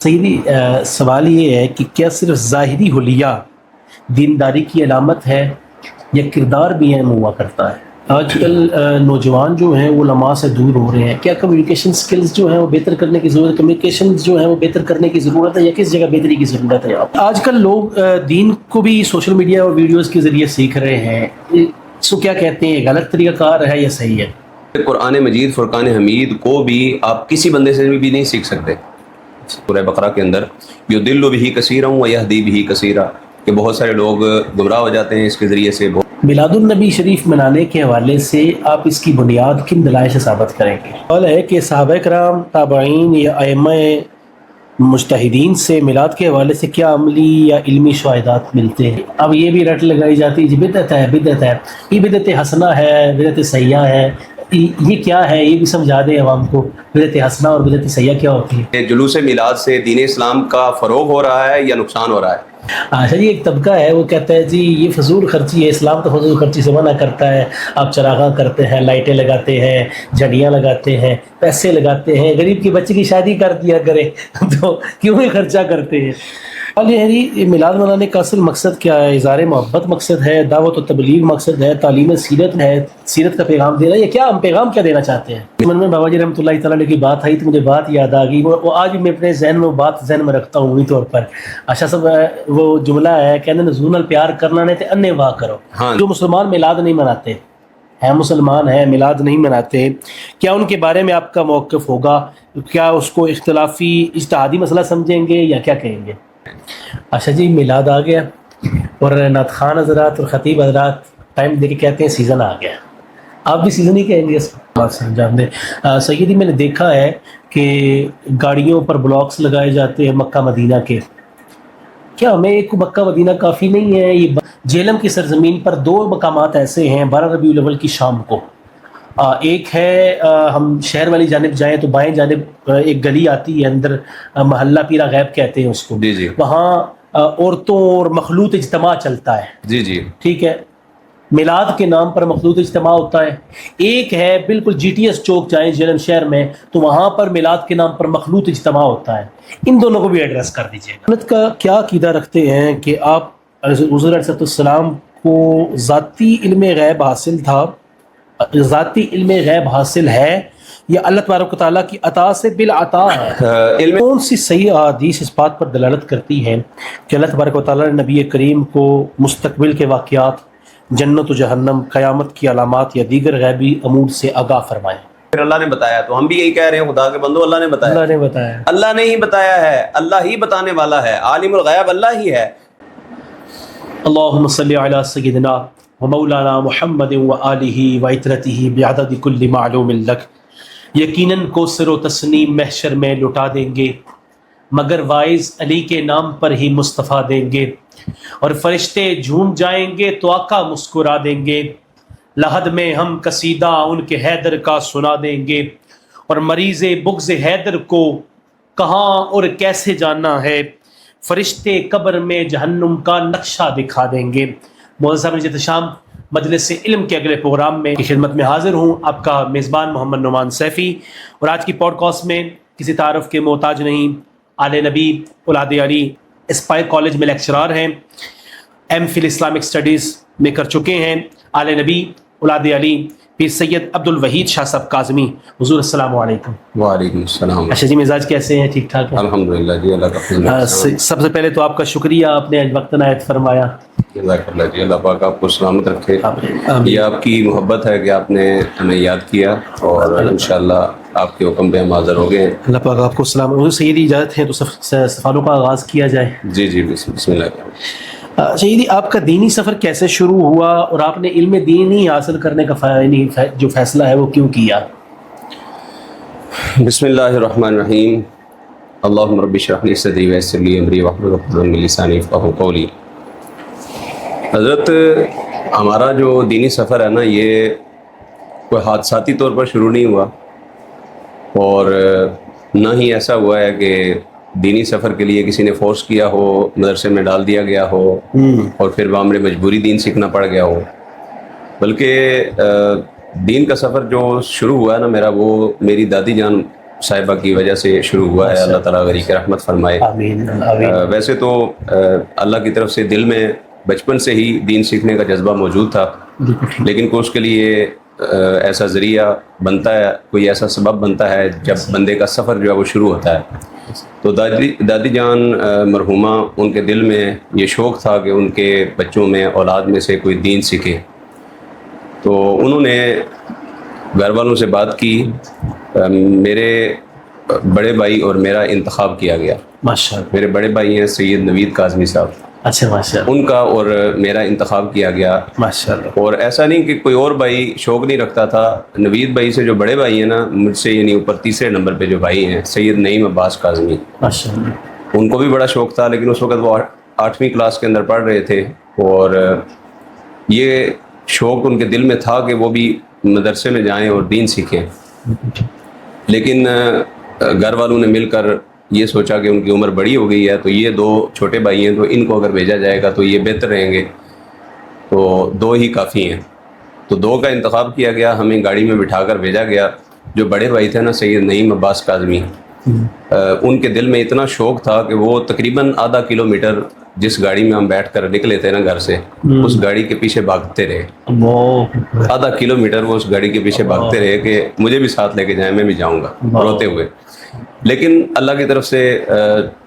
سیدی سوال یہ ہے کہ کیا صرف ظاہری حلیہ دینداری کی علامت ہے یا کردار بھی اہم ہوا کرتا ہے؟ آج کل نوجوان جو ہیں وہ علماء سے دور ہو رہے ہیں، کیا کمیونیکیشن سکلز جو ہیں وہ بہتر کرنے کی ضرورت ہے؟ کمیونیکیشن جو ہیں وہ بہتر کرنے کی ضرورت ہے یا کس جگہ بہتری کی ضرورت ہے؟ آج کل لوگ دین کو بھی سوشل میڈیا اور ویڈیوز کے ذریعے سیکھ رہے ہیں، اس کو کیا کہتے ہیں، غلط طریقہ کار ہے یا صحیح ہے؟ قرآن مجید فرقان حمید کو بھی آپ کسی بندے سے بھی نہیں سیکھ سکتے۔ سورہ بقرہ کے اندر یضل بہ کثیرا ویہدی بہ کثیرا، کہ بہت سارے لوگ گمراہ ہو جاتے ہیں اس کے ذریعے سے۔ میلاد النبی شریف منانے کے حوالے سے آپ اس کی بنیاد کن دلائل سے ثابت کریں گے؟ سوال ہے کہ صحابہ کرام، تابعین یا ائمہ مجتہدین سے میلاد کے حوالے سے کیا عملی یا علمی شواہدات ملتے ہیں؟ اب یہ بھی رٹ لگائی جاتی ہے بدعت ہے، بدعت ہے، یہ بدعت حسنہ ہے، بدعت سیئہ ہے، یہ کیا ہے؟ یہ بھی سمجھا دیں عوام کو، بدعت حسنہ اور بدعت سیئہ کیا ہوتی ہے؟ جلوس میلاد سے دین اسلام کا فروغ ہو رہا ہے یا نقصان ہو رہا ہے؟ اچھا جی، ایک طبقہ ہے وہ کہتا ہے جی یہ فضول خرچی ہے، اسلام تو فضول خرچی سے منع کرتا ہے، آپ چراغاں کرتے ہیں، لائٹیں لگاتے ہیں، جھڑیاں لگاتے ہیں، پیسے لگاتے ہیں، غریب کے بچے کی شادی کر دیا کرے تو کیوں ہی خرچہ کرتے ہیں؟ یہ میلاد منانے کا اصل مقصد کیا ہے؟ اظہار محبت مقصد ہے، دعوت و تبلیغ مقصد ہے، تعلیم سیرت ہے، سیرت کا پیغام دینا، یا کیا ہم پیغام کیا دینا چاہتے ہیں؟ من میں بابا جی رحمۃ اللہ تعالیٰ علیہ کی بات آئی تو مجھے بات یاد آ گئی، وہ آج بھی میں اپنے ذہن میں بات ذہن میں رکھتا ہوں، وہی طور پر اچھا سب وہ جملہ ہے کہنے نزول نال پیار کرنا نے تے انے واہ کرو۔ جو مسلمان میلاد نہیں مناتے ہیں، مسلمان ہیں میلاد نہیں مناتے، کیا ان کے بارے میں آپ کا موقف ہوگا؟ کیا اس کو اختلافی اجتہادی مسئلہ سمجھیں گے یا کیا کہیں گے؟ اچھا جی، میلاد آ گیا اور نعت خوان حضرات اور خطیب حضرات ٹائم دے کے کہتے ہیں سیزن آ گیا، آپ بھی سیزن ہی کہیں گے اس بات سے انجام دیں۔ سیدی میں نے دیکھا ہے کہ گاڑیوں پر بلاکس لگائے جاتے ہیں مکہ مدینہ کے، کیا ہمیں ایک مکہ مدینہ کافی نہیں ہے؟ یہ جہلم کی سرزمین پر دو مقامات ایسے ہیں 12 ربیع الاول کی شام کو، ایک ہے ہم شہر والی جانب جائیں تو بائیں جانب ایک گلی آتی ہے اندر، محلہ پیرا غیب کہتے ہیں اس کو، جی جی، وہاں عورتوں اور مخلوط اجتماع چلتا ہے، جی جی، ٹھیک ہے، میلاد کے نام پر مخلوط اجتماع ہوتا ہے۔ ایک ہے بالکل جی ٹی ایس چوک جائیں جہلم شہر میں تو وہاں پر میلاد کے نام پر مخلوط اجتماع ہوتا ہے، ان دونوں کو بھی ایڈریس کر دیجیے گا۔ سنت کا کیا عقیدہ رکھتے ہیں کہ آپ حضور علیہ السلام کو ذاتی علم غیب حاصل تھا، ذاتی علم غیب حاصل ہے، یا اللہ تبارک و تعالیٰ کی عطا سے بالعطا ہے؟ کون سی صحیح احادیث اس بات پر دلالت کرتی ہیں کہ اللہ تبارک و تعالیٰ نے نبی کریم کو مستقبل کے واقعات، جنت و جہنم، قیامت کی علامات یا دیگر غیبی امور سے آگاہ فرمائے؟ پھر اللہ نے بتایا تو ہم بھی یہی کہہ رہے ہیں، خدا کے بندو اللہ نے بتایا، اللہ نے بتایا، اللہ نے ہی بتایا ہے، اللہ ہی بتانے والا ہے، عالم الغیب اللہ ہی ہے۔ اللہم صلی علی سیدنا و مولانا محمد و آلہ و عطرتہ بعدد کل معلوم لک۔ یقیناً کوثر و تسنیم محشر میں لٹا دیں گے، مگر وائز علی کے نام پر ہی مصطفیٰ دیں گے، اور فرشتے جھوم جائیں گے تو آقا مسکرا دیں گے، لحد میں ہم قصیدہ ان کے حیدر کا سنا دیں گے، اور مریض بغض حیدر کو کہاں اور کیسے جانا ہے، فرشتے قبر میں جہنم کا نقشہ دکھا دیں گے۔ مولانا صاحب نجات شام مجلس علم کے اگلے پروگرام میں کی خدمت میں حاضر ہوں، آپ کا میزبان محمد نعمان سیفی، اور آج کی پوڈ کاسٹ میں کسی تعارف کے محتاج نہیں، آل نبی اولاد علی اسپائر کالج میں لیکچرار ہیں، ایم فل اسلامک اسٹڈیز میں کر چکے ہیں، آل نبی اولاد علی پیر سید عبد الوحید شاہ صاحب کاظمی۔ حضور السلام علیکم۔ وعلیکم السلام۔ اچھا جی، مزاج کیسے ہیں؟ ٹھیک ٹھاک ہیں الحمدللہ جی، اللہ کا فضل ہے۔ سب سے پہلے تو آپ کا شکریہ، آپ نے وقت عنایت فرمایا۔ جزاک اللہ جی، اللہ پاک آپ کو سلامت رکھے۔ یہ آپ کی محبت ہے کہ آپ نے ہمیں یاد کیا، اور انشاءاللہ آپ کے حکم پہ ہم حاضر ہو گئے ہیں۔ اللہ پاک آپ کو سلام۔ حضور سیدی اجازت ہے تو سوالوں کا آغاز کیا جائے؟ جی جی، بسم اللہ۔ سیدی، آپ کا دینی سفر کیسے شروع ہوا اور آپ نے علم دینی حاصل کرنے کا جو فیصلہ ہے وہ کیوں کیا؟ بسم اللہ الرحمن الرحیم، اللہم رب اشرح لی صدری ویسر لی امری واحلل عقدۃ من لسانی یفقہوا قولی۔ حضرت، ہمارا جو دینی سفر ہے نا، یہ کوئی حادثاتی طور پر شروع نہیں ہوا، اور نہ ہی ایسا ہوا ہے کہ دینی سفر کے لیے کسی نے فورس کیا ہو، مدرسے میں ڈال دیا گیا ہو اور پھر بعمر مجبوری دین سیکھنا پڑ گیا ہو، بلکہ دین کا سفر جو شروع ہوا ہے نا میرا، وہ میری دادی جان صاحبہ کی وجہ سے شروع ہوا ہے. اللہ تعالیٰ غریق رحمت فرمائے. آمین آمین. ویسے تو اللہ کی طرف سے دل میں بچپن سے ہی دین سیکھنے کا جذبہ موجود تھا, لیکن اس کے لیے ایسا ذریعہ بنتا ہے, کوئی ایسا سبب بنتا ہے جب بندے کا سفر جو ہے وہ شروع ہوتا ہے. تو دادی جان مرحومہ, ان کے دل میں یہ شوق تھا کہ ان کے بچوں میں, اولاد میں سے کوئی دین سیکھے. تو انہوں نے گھر والوں سے بات کی. میرے بڑے بھائی اور میرا انتخاب کیا گیا. ماشاءاللہ. میرے بڑے بھائی ہیں سید نوید کاظمی صاحب. اچھا ماشاءاللہ. ان کا اور میرا انتخاب کیا گیا. ماشاءاللہ. اور ایسا نہیں کہ کوئی اور بھائی شوق نہیں رکھتا تھا. نوید بھائی سے جو بڑے بھائی ہیں نا, مجھ سے یعنی اوپر تیسرے نمبر پہ جو بھائی ہیں سید نعیم عباس کاظمی, ماشاءاللہ, ان کو بھی بڑا شوق تھا, لیکن اس وقت وہ 8ویں کلاس کے اندر پڑھ رہے تھے. اور یہ شوق ان کے دل میں تھا کہ وہ بھی مدرسے میں جائیں اور دین سیکھیں. لیکن گھر والوں نے مل کر یہ سوچا کہ ان کی عمر بڑی ہو گئی ہے, تو یہ 2 چھوٹے بھائی ہیں, تو ان کو اگر بھیجا جائے گا تو یہ بہتر رہیں گے, تو 2 ہی کافی ہیں. تو 2 کا انتخاب کیا گیا, ہمیں گاڑی میں بٹھا کر بھیجا گیا. جو بڑے بھائی تھے نا سید نعیم عباس کاظمی, ان کے دل میں اتنا شوق تھا کہ وہ تقریباً آدھا کلومیٹر جس گاڑی میں ہم بیٹھ کر نکلے تھے نا گھر سے, اس گاڑی کے پیچھے بھاگتے رہے. آدھا کلومیٹر وہ اس گاڑی کے پیچھے بھاگتے رہے کہ مجھے بھی ساتھ لے کے جائیں, میں بھی جاؤں گا, روتے ہوئے. لیکن اللہ کی طرف سے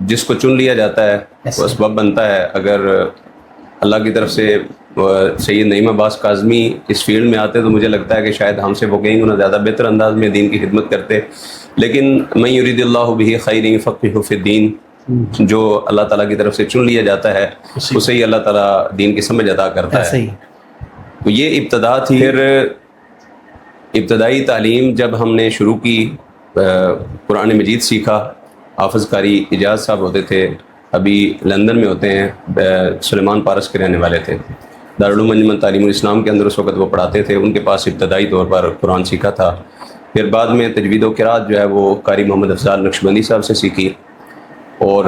جس کو چن لیا جاتا ہے وہ اسباب بنتا ہے. اگر اللہ کی طرف سے سید نعیم عباس کاظمی اس فیلڈ میں آتے تو مجھے لگتا ہے کہ شاید ہم سے وہ کہیں گنا زیادہ بہتر انداز میں دین کی خدمت کرتے. لیکن من یرید اللہ بہ خیر یفقہہ فی الدین, جو اللہ تعالیٰ کی طرف سے چن لیا جاتا ہے اسے ہی اللہ تعالیٰ دین کی سمجھ عطا کرتا ہے. تو یہ ابتدا تھی. پھر ابتدائی تعلیم جب ہم نے شروع کی, قرآن مجید سیکھا. حافظ قاری اجاز صاحب ہوتے تھے, ابھی لندن میں ہوتے ہیں, سلیمان پارس کے رہنے والے تھے. دارالعلوم انجمن تعلیم الاسلام کے اندر اس وقت وہ پڑھاتے تھے. ان کے پاس ابتدائی طور پر قرآن سیکھا تھا. پھر بعد میں تجوید و قرات جو ہے وہ قاری محمد افضال نقشبندی صاحب سے سیکھی, اور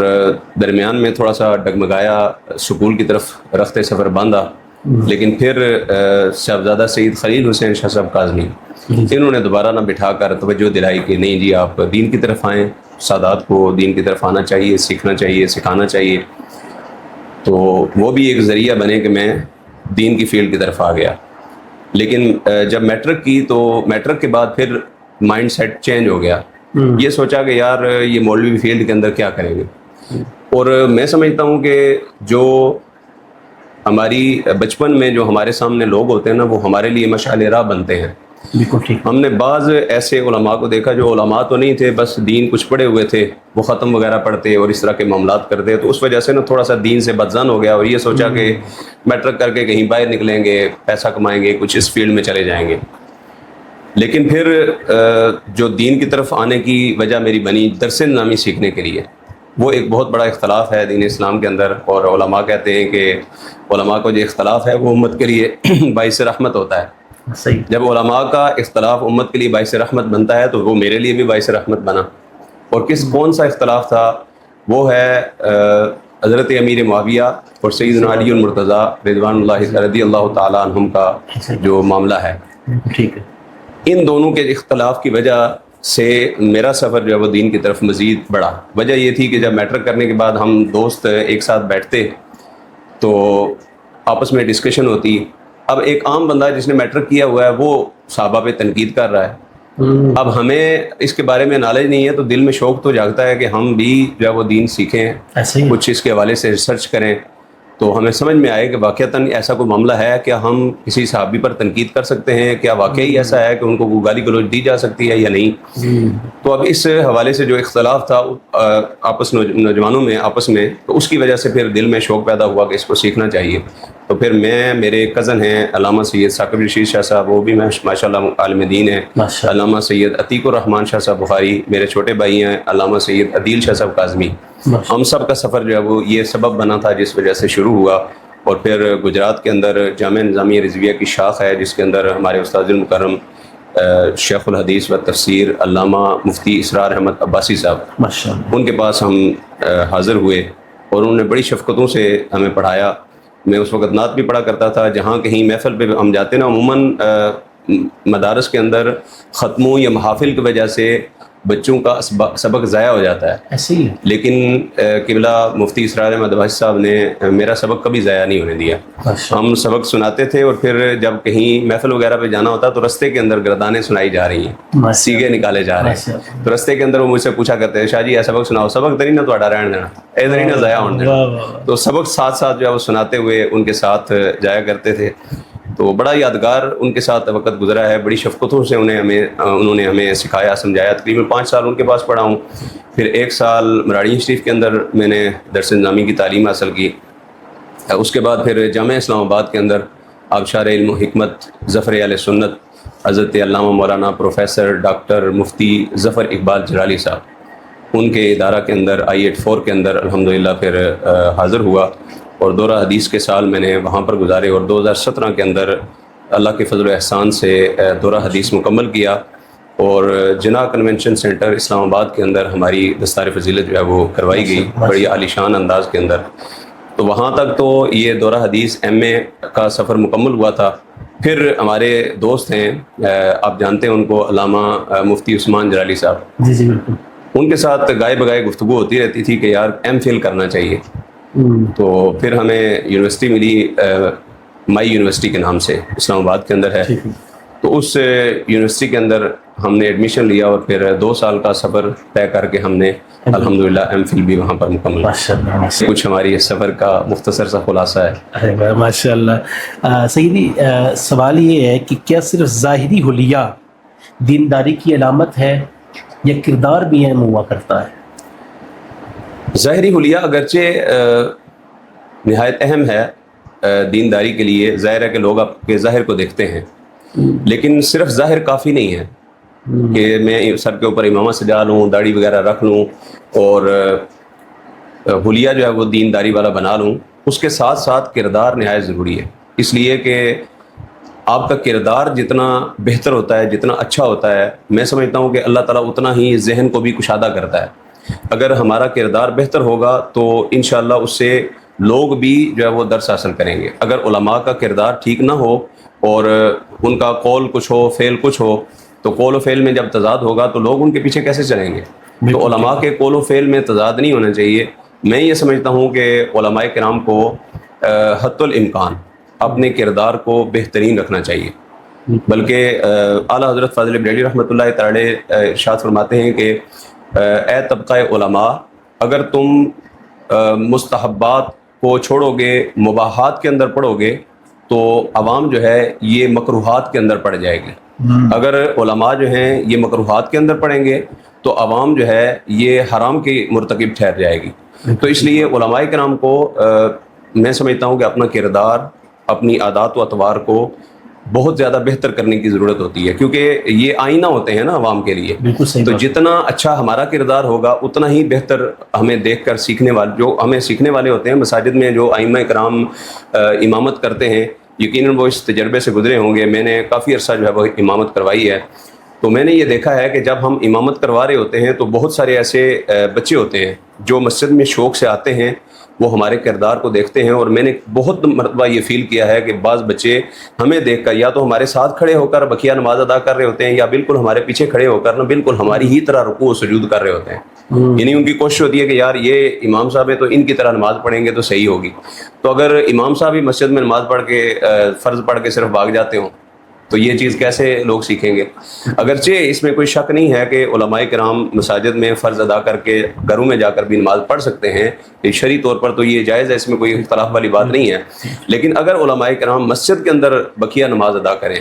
درمیان میں تھوڑا سا ڈگمگایا, سکول کی طرف رخت سفر باندھا. لیکن پھر صاحبزادہ سید خلیل حسین شاہ صاحب کاظمی, انہوں نے دوبارہ نہ بٹھا کر توجہ دلائی کہ نہیں جی آپ دین کی طرف آئیں, سادات کو دین کی طرف آنا چاہیے, سیکھنا چاہیے, سکھانا چاہیے. تو وہ بھی ایک ذریعہ بنے کہ میں دین کی فیلڈ کی طرف آ گیا. لیکن جب میٹرک کی تو میٹرک کے بعد پھر مائنڈ سیٹ چینج ہو گیا. یہ سوچا کہ یار یہ مولوی فیلڈ کے اندر کیا کریں گے. اور میں سمجھتا ہوں کہ جو ہماری بچپن میں جو ہمارے سامنے لوگ ہوتے ہیں نا, وہ ہمارے لیے مشعل راہ بنتے ہیں. ہم نے بعض ایسے علماء کو دیکھا جو علماء تو نہیں تھے, بس دین کچھ پڑھے ہوئے تھے, وہ ختم وغیرہ پڑھتے اور اس طرح کے معاملات کرتے. تو اس وجہ سے نا تھوڑا سا دین سے بدظن ہو گیا, اور یہ سوچا کہ میٹرک کر کے کہیں باہر نکلیں گے, پیسہ کمائیں گے, کچھ اس فیلڈ میں چلے جائیں گے. لیکن پھر جو دین کی طرف آنے کی وجہ میری بنی درس نظامی سیکھنے کے لیے, وہ ایک بہت بڑا اختلاف ہے دین اسلام کے اندر. اور علماء کہتے ہیں کہ علماء کو جو اختلاف ہے وہ امت کے لیے باعث رحمت ہوتا ہے. صحیح. جب علماء کا اختلاف امت کے لیے باعث رحمت بنتا ہے تو وہ میرے لیے بھی باعث رحمت بنا. اور کون سا اختلاف تھا؟ وہ ہے حضرت امیر معاویہ اور سیدنا علی المرتضیٰ رضوان اللہ رضی اللہ تعالیٰ عنہم کا جو معاملہ ہے. ٹھیک ہے. ان دونوں کے اختلاف کی وجہ سے میرا سفر جو ہے وہ دین کی طرف مزید بڑھا. وجہ یہ تھی کہ جب میٹرک کرنے کے بعد ہم دوست ایک ساتھ بیٹھتے تو آپس میں ڈسکشن ہوتی. اب ایک عام بندہ جس نے میٹرک کیا ہوا ہے وہ صحابہ پہ تنقید کر رہا ہے. اب ہمیں اس کے بارے میں نالج نہیں ہے, تو دل میں شوق تو جاگتا ہے کہ ہم بھی جو ہے وہ دین سیکھیں, کچھ اس کے حوالے سے ریسرچ کریں. تو ہمیں سمجھ میں آئے کہ واقعتاً ایسا کوئی معاملہ ہے, کیا ہم کسی صحابی پر تنقید کر سکتے ہیں, کیا واقعی ایسا ہے کہ ان کو گالی گلوچ دی جا سکتی ہے یا نہیں. تو اب اس حوالے سے جو اختلاف تھا آپس نوجوانوں میں آپس میں, تو اس کی وجہ سے پھر دل میں شوق پیدا ہوا کہ اس کو سیکھنا چاہیے. تو پھر میرے کزن ہیں علامہ سید ثاقب رشید شاہ صاحب, وہ بھی ماشاء اللہ عالم دین ہیں. علامہ سید عتیق الرحمان شاہ صاحب بخاری, میرے چھوٹے بھائی ہیں علامہ سید عدیل شاہ صاحب کاظمی. ہم سب کا سفر جو ہے وہ یہ سبب بنا تھا جس وجہ سے شروع ہوا. اور پھر گجرات کے اندر جامعہ نظامیہ رضویہ کی شاخ ہے, جس کے اندر ہمارے استاد المکرم شیخ الحدیث و تفسیر علامہ مفتی اسرار احمد عباسی صاحب, ان کے پاس ہم حاضر ہوئے اور انہوں نے بڑی شفقتوں سے ہمیں پڑھایا. میں اس وقت نعت بھی پڑھا کرتا تھا. جہاں کہیں محفل پہ ہم جاتے نا, عموماً مدارس کے اندر ختموں یا محافل کی وجہ سے بچوں کا سبق ضائع ہو جاتا ہے. ایسے ہی لیکن قبلہ مفتی اسرار احمد عباسی صاحب نے میرا سبق کبھی ضائع نہیں ہونے دیا. ہم سبق سناتے تھے اور پھر جب کہیں محفل وغیرہ پہ جانا ہوتا تو رستے کے اندر گردانیں سنائی جا رہی ہیں, سیگے نکالے جا رہے ہیں, تو رستے کے اندر وہ مجھ سے پوچھا کرتے ہیں شاہ جی یہ سبق سناؤ, سبق تری نہ تو رہن دینا, ادھر ہی نہ ضائع ہونے دینا. تو سبق ساتھ ساتھ جو ہے وہ سناتے ہوئے ان کے ساتھ جایا کرتے تھے. تو بڑا یادگار ان کے ساتھ وقت گزرا ہے. بڑی شفقتوں سے انہوں نے ہمیں سکھایا سمجھایا. تقریباً 5 سال ان کے پاس پڑھا ہوں. پھر 1 سال مراڑی شریف کے اندر میں نے درس نظامی کی تعلیم حاصل کی. اس کے بعد پھر جامعہ اسلام آباد کے اندر آبشار علم و حکمت ظفر اہل سنت حضرت علامہ مولانا پروفیسر ڈاکٹر مفتی ظفر اقبال جلالی صاحب ان کے ادارہ کے اندر I-84 کے اندر الحمدللہ پھر حاضر ہوا اور دورہ حدیث کے سال میں نے وہاں پر گزارے. اور 2017 کے اندر اللہ کے فضل و احسان سے دورہ حدیث مکمل کیا اور جناح کنونشن سینٹر اسلام آباد کے اندر ہماری دستار فضیلت جو ہے وہ کروائی گئی بڑی عالیشان انداز کے اندر. تو وہاں تک تو یہ دورہ حدیث MA کا سفر مکمل ہوا تھا. پھر ہمارے دوست ہیں آپ جانتے ہیں ان کو علامہ مفتی عثمان جلالی صاحب, جی جی بالکل, ان کے ساتھ گائے بگائے گفتگو ہوتی رہتی تھی کہ یار MPhil کرنا چاہیے. تو پھر ہمیں یونیورسٹی ملی مائی یونیورسٹی کے نام سے اسلام آباد کے اندر ہے. تو اس یونیورسٹی کے اندر ہم نے ایڈمیشن لیا اور پھر 2 سال کا سفر طے کر کے ہم نے الحمدللہ MPhil بھی وہاں پر مکمل کیا. کچھ ہماری اس سفر کا مختصر سا خلاصہ ہے. ماشاء اللہ. سیدی سوال یہ ہے کہ کیا صرف ظاہری حلیہ دینداری کی علامت ہے یا کردار بھی اہم ہوا کرتا ہے؟ ظاہری حلیہ اگرچہ نہایت اہم ہے دینداری کے لیے. ظاہر ہے کہ لوگ آپ کے ظاہر کو دیکھتے ہیں, لیکن صرف ظاہر کافی نہیں ہے کہ میں سر کے اوپر امامہ سجا لوں, داڑھی وغیرہ رکھ لوں اور حلیہ جو ہے وہ دینداری والا بنا لوں. اس کے ساتھ ساتھ کردار نہایت ضروری ہے. اس لیے کہ آپ کا کردار جتنا بہتر ہوتا ہے, جتنا اچھا ہوتا ہے, میں سمجھتا ہوں کہ اللہ تعالیٰ اتنا ہی ذہن کو بھی کشادہ کرتا ہے. اگر ہمارا کردار بہتر ہوگا تو انشاءاللہ اس سے لوگ بھی جو ہے وہ درس حاصل کریں گے. اگر علماء کا کردار ٹھیک نہ ہو اور ان کا قول کچھ ہو فعل کچھ ہو, تو قول و فعل میں جب تضاد ہوگا تو لوگ ان کے پیچھے کیسے چلیں گے؟ تو علماء کے قول و فعل میں تضاد نہیں ہونا چاہیے. میں یہ سمجھتا ہوں کہ علماء کرام کو حتی الامکان اپنے کردار کو بہترین رکھنا چاہیے. بلکہ اعلیٰ حضرت فاضل بریلوی رحمۃ اللہ تعالی ارشاد فرماتے ہیں کہ اے طبقہ علماء, اگر تم مستحبات کو چھوڑو گے, مباحات کے اندر پڑھو گے, تو عوام جو ہے یہ مکروہات کے اندر پڑ جائے گی. اگر علماء جو ہیں یہ مکروہات کے اندر پڑیں گے تو عوام جو ہے یہ حرام کی مرتکب ٹھہر جائے گی. تو اس لیے علماء کرام کو میں سمجھتا ہوں کہ اپنا کردار, اپنی عادات و اطوار کو بہت زیادہ بہتر کرنے کی ضرورت ہوتی ہے, کیونکہ یہ آئینہ ہوتے ہیں نا عوام کے لیے. تو جتنا اچھا ہمارا کردار ہوگا اتنا ہی بہتر ہمیں دیکھ کر سیکھنے والے, جو ہمیں سیکھنے والے ہوتے ہیں مساجد میں جو ائمہ کرام امامت کرتے ہیں, یقیناً وہ اس تجربے سے گزرے ہوں گے. میں نے کافی عرصہ جو ہے وہ امامت کروائی ہے, تو میں نے یہ دیکھا ہے کہ جب ہم امامت کروا رہے ہوتے ہیں تو بہت سارے ایسے بچے ہوتے ہیں جو مسجد میں شوق سے آتے ہیں, وہ ہمارے کردار کو دیکھتے ہیں. اور میں نے بہت مرتبہ یہ فیل کیا ہے کہ بعض بچے ہمیں دیکھ کر یا تو ہمارے ساتھ کھڑے ہو کر بقیہ نماز ادا کر رہے ہوتے ہیں, یا بالکل ہمارے پیچھے کھڑے ہو کر بالکل ہماری ہی طرح رکوع و سجود کر رہے ہوتے ہیں. یعنی ان کی کوشش ہوتی ہے کہ یار یہ امام صاحب ہیں تو ان کی طرح نماز پڑھیں گے تو صحیح ہوگی. تو اگر امام صاحب ہی مسجد میں نماز پڑھ کے فرض پڑھ کے صرف بھاگ جاتے ہوں تو یہ چیز کیسے لوگ سیکھیں گے؟ اگرچہ اس میں کوئی شک نہیں ہے کہ علماء کرام مساجد میں فرض ادا کر کے گھروں میں جا کر بھی نماز پڑھ سکتے ہیں, شرعی طور پر تو یہ جائز ہے, اس میں کوئی اختلاف والی بات نہیں ہے. لیکن اگر علماء کرام مسجد کے اندر بقیہ نماز ادا کریں,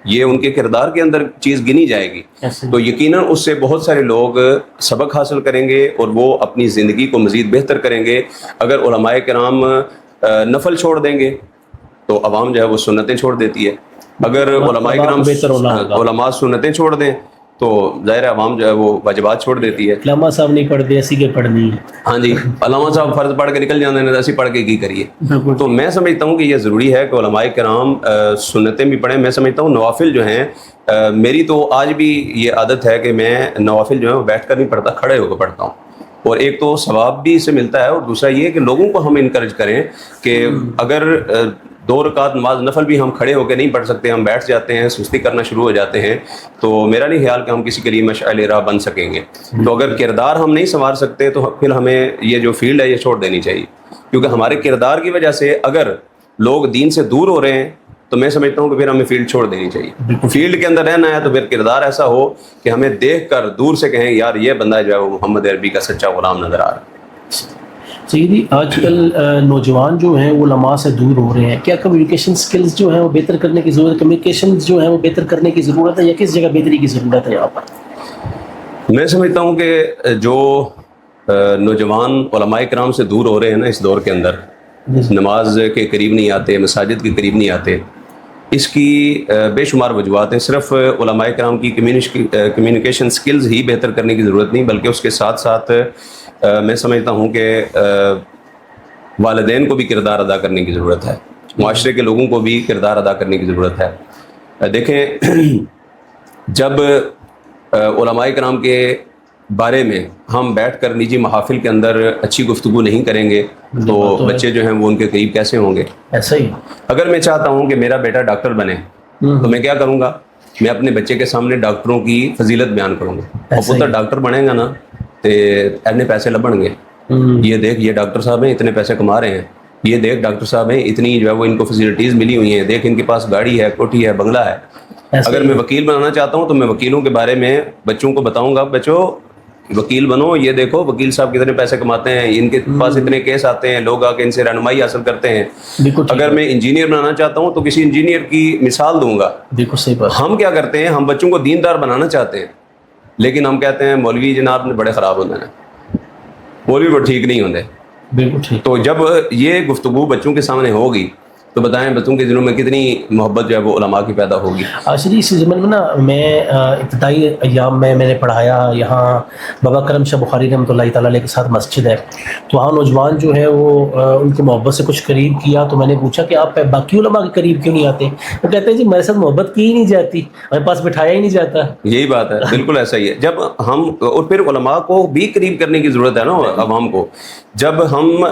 یہ ان کے کردار کے اندر چیز گنی جائے گی, تو یقیناً اس سے بہت سارے لوگ سبق حاصل کریں گے اور وہ اپنی زندگی کو مزید بہتر کریں گے. اگر علماء کرام نفل چھوڑ دیں گے تو عوام جو ہے وہ سنتیں چھوڑ دیتی ہے. اگر علماء کرام علماء سنتیں چھوڑ دیں تو ظاہر عوام جو ہے وہ واجبات چھوڑ دیتی ہے. علامہ صاحب نہیں پڑھتے, اسی کے پڑھنی. ہاں جی, علامہ صاحب فرض پڑھ کے نکل جاتے ہیں, ایسی پڑھ کے کی کریے. تو میں سمجھتا ہوں کہ یہ ضروری ہے کہ علماء کرام سنتیں بھی پڑھیں. میں سمجھتا ہوں نوافل جو ہیں, میری تو آج بھی یہ عادت ہے کہ میں نوافل جو ہے بیٹھ کر نہیں پڑھتا, کھڑے ہو کر پڑھتا ہوں. اور ایک تو ثواب بھی اس سے ملتا ہے, اور دوسرا یہ کہ لوگوں کو ہم انکریج کریں کہ اگر 2 رکعت نماز نفل بھی ہم کھڑے ہو کے نہیں پڑھ سکتے, ہم بیٹھ جاتے ہیں, سستی کرنا شروع ہو جاتے ہیں, تو میرا نہیں خیال کہ ہم کسی کے لیے مشعل راہ بن سکیں گے. تو اگر کردار ہم نہیں سنوار سکتے تو پھر ہمیں یہ جو فیلڈ ہے یہ چھوڑ دینی چاہیے, کیونکہ ہمارے کردار کی وجہ سے اگر لوگ دین سے دور ہو رہے ہیں تو میں سمجھتا ہوں کہ پھر ہمیں فیلڈ چھوڑ دینی چاہیے. فیلڈ کے اندر رہنا ہے تو پھر کردار ایسا ہو کہ ہمیں دیکھ کر دور سے کہیں یار یہ بندہ جو ہے وہ محمد عربی کا سچا غلام نظر آ رہا ہے. سیدی آج کل نوجوان جو ہیں وہ علماء سے دور ہو رہے ہیں, کیا کمیونیکیشن سکلز جو ہیں وہ بہتر کرنے کی ضرورت ہے, کمیونیکیشن جو ہیں وہ بہتر کرنے کی ضرورت ہے, یا کس جگہ بہتری کی ضرورت ہے یہاں پر؟ میں سمجھتا ہوں کہ جو نوجوان علماء کرام سے دور ہو رہے ہیں نا اس دور کے اندر, نماز کے قریب نہیں آتے, مساجد کے قریب نہیں آتے, اس کی بے شمار وجوہات ہیں. صرف علماء کرام کی کمیونیکیشن سکلز ہی بہتر کرنے کی ضرورت نہیں, بلکہ اس کے ساتھ ساتھ میں سمجھتا ہوں کہ والدین کو بھی کردار ادا کرنے کی ضرورت ہے, معاشرے کے لوگوں کو بھی کردار ادا کرنے کی ضرورت ہے. دیکھیں, جب علماء کرام کے بارے میں ہم بیٹھ کر نجی محافل کے اندر اچھی گفتگو نہیں کریں گے تو بچے جو ہیں وہ ان کے قریب کیسے ہوں گے؟ ایسا ہی اگر میں چاہتا ہوں کہ میرا بیٹا ڈاکٹر بنے تو میں کیا کروں گا, میں اپنے بچے کے سامنے ڈاکٹروں کی فضیلت بیان کروں گا. اور پتر ڈاکٹر بنے گا نا تو اینے پیسے لبن گے, یہ دیکھ یہ ڈاکٹر صاحب ہیں اتنے پیسے کما رہے ہیں, یہ دیکھ ڈاکٹر صاحب ہیں اتنی جو ہے وہ ان کو فیسلٹیز ملی ہوئی ہیں, دیکھ ان کے پاس گاڑی ہے, کوٹھی ہے, بنگلہ ہے. اگر میں وکیل بنانا چاہتا ہوں تو میں وکیلوں کے بارے میں بچوں کو بتاؤں گا, بچوں وکیل بنو, یہ دیکھو وکیل صاحب کتنے پیسے کماتے ہیں, ان کے پاس اتنے کیس آتے ہیں, لوگ آ کے ان سے رہنمائی حاصل کرتے ہیں. اگر میں انجینئر بنانا چاہتا ہوں تو کسی انجینئر کی مثال دوں گا. ہم کیا کرتے ہیں, ہم بچوں کو دیندار بنانا چاہتے ہیں لیکن ہم کہتے ہیں مولوی جناب نے بڑے خراب ہوتے ہیں, مولوی بڑے ٹھیک نہیں ہوتے. تو جب یہ گفتگو بچوں کے سامنے ہوگی تو بتائیں بچوں کے دلوں میں کتنی محبت جو ہے وہ علماء کی پیدا ہوگی. آشری اسی زمن میں نا میں ابتدائی ایام میں نے پڑھایا, یہاں بابا کرم شاہ بخاری رحمۃ اللہ تعالیٰ علیہ کے ساتھ مسجد ہے, تو وہاں نوجوان جو ہے وہ ان کی محبت سے کچھ قریب کیا, تو میں نے پوچھا کہ آپ باقی علماء کے قریب کیوں نہیں آتے؟ وہ کہتے ہیں جی میرے ساتھ محبت کی ہی نہیں جاتی, میرے پاس بٹھایا ہی نہیں جاتا. یہی بات ہے, بالکل ایسا ہی ہے. جب ہم اور پھر علماء کو بھی قریب کرنے کی ضرورت ہے نا عوام کو. جب ہم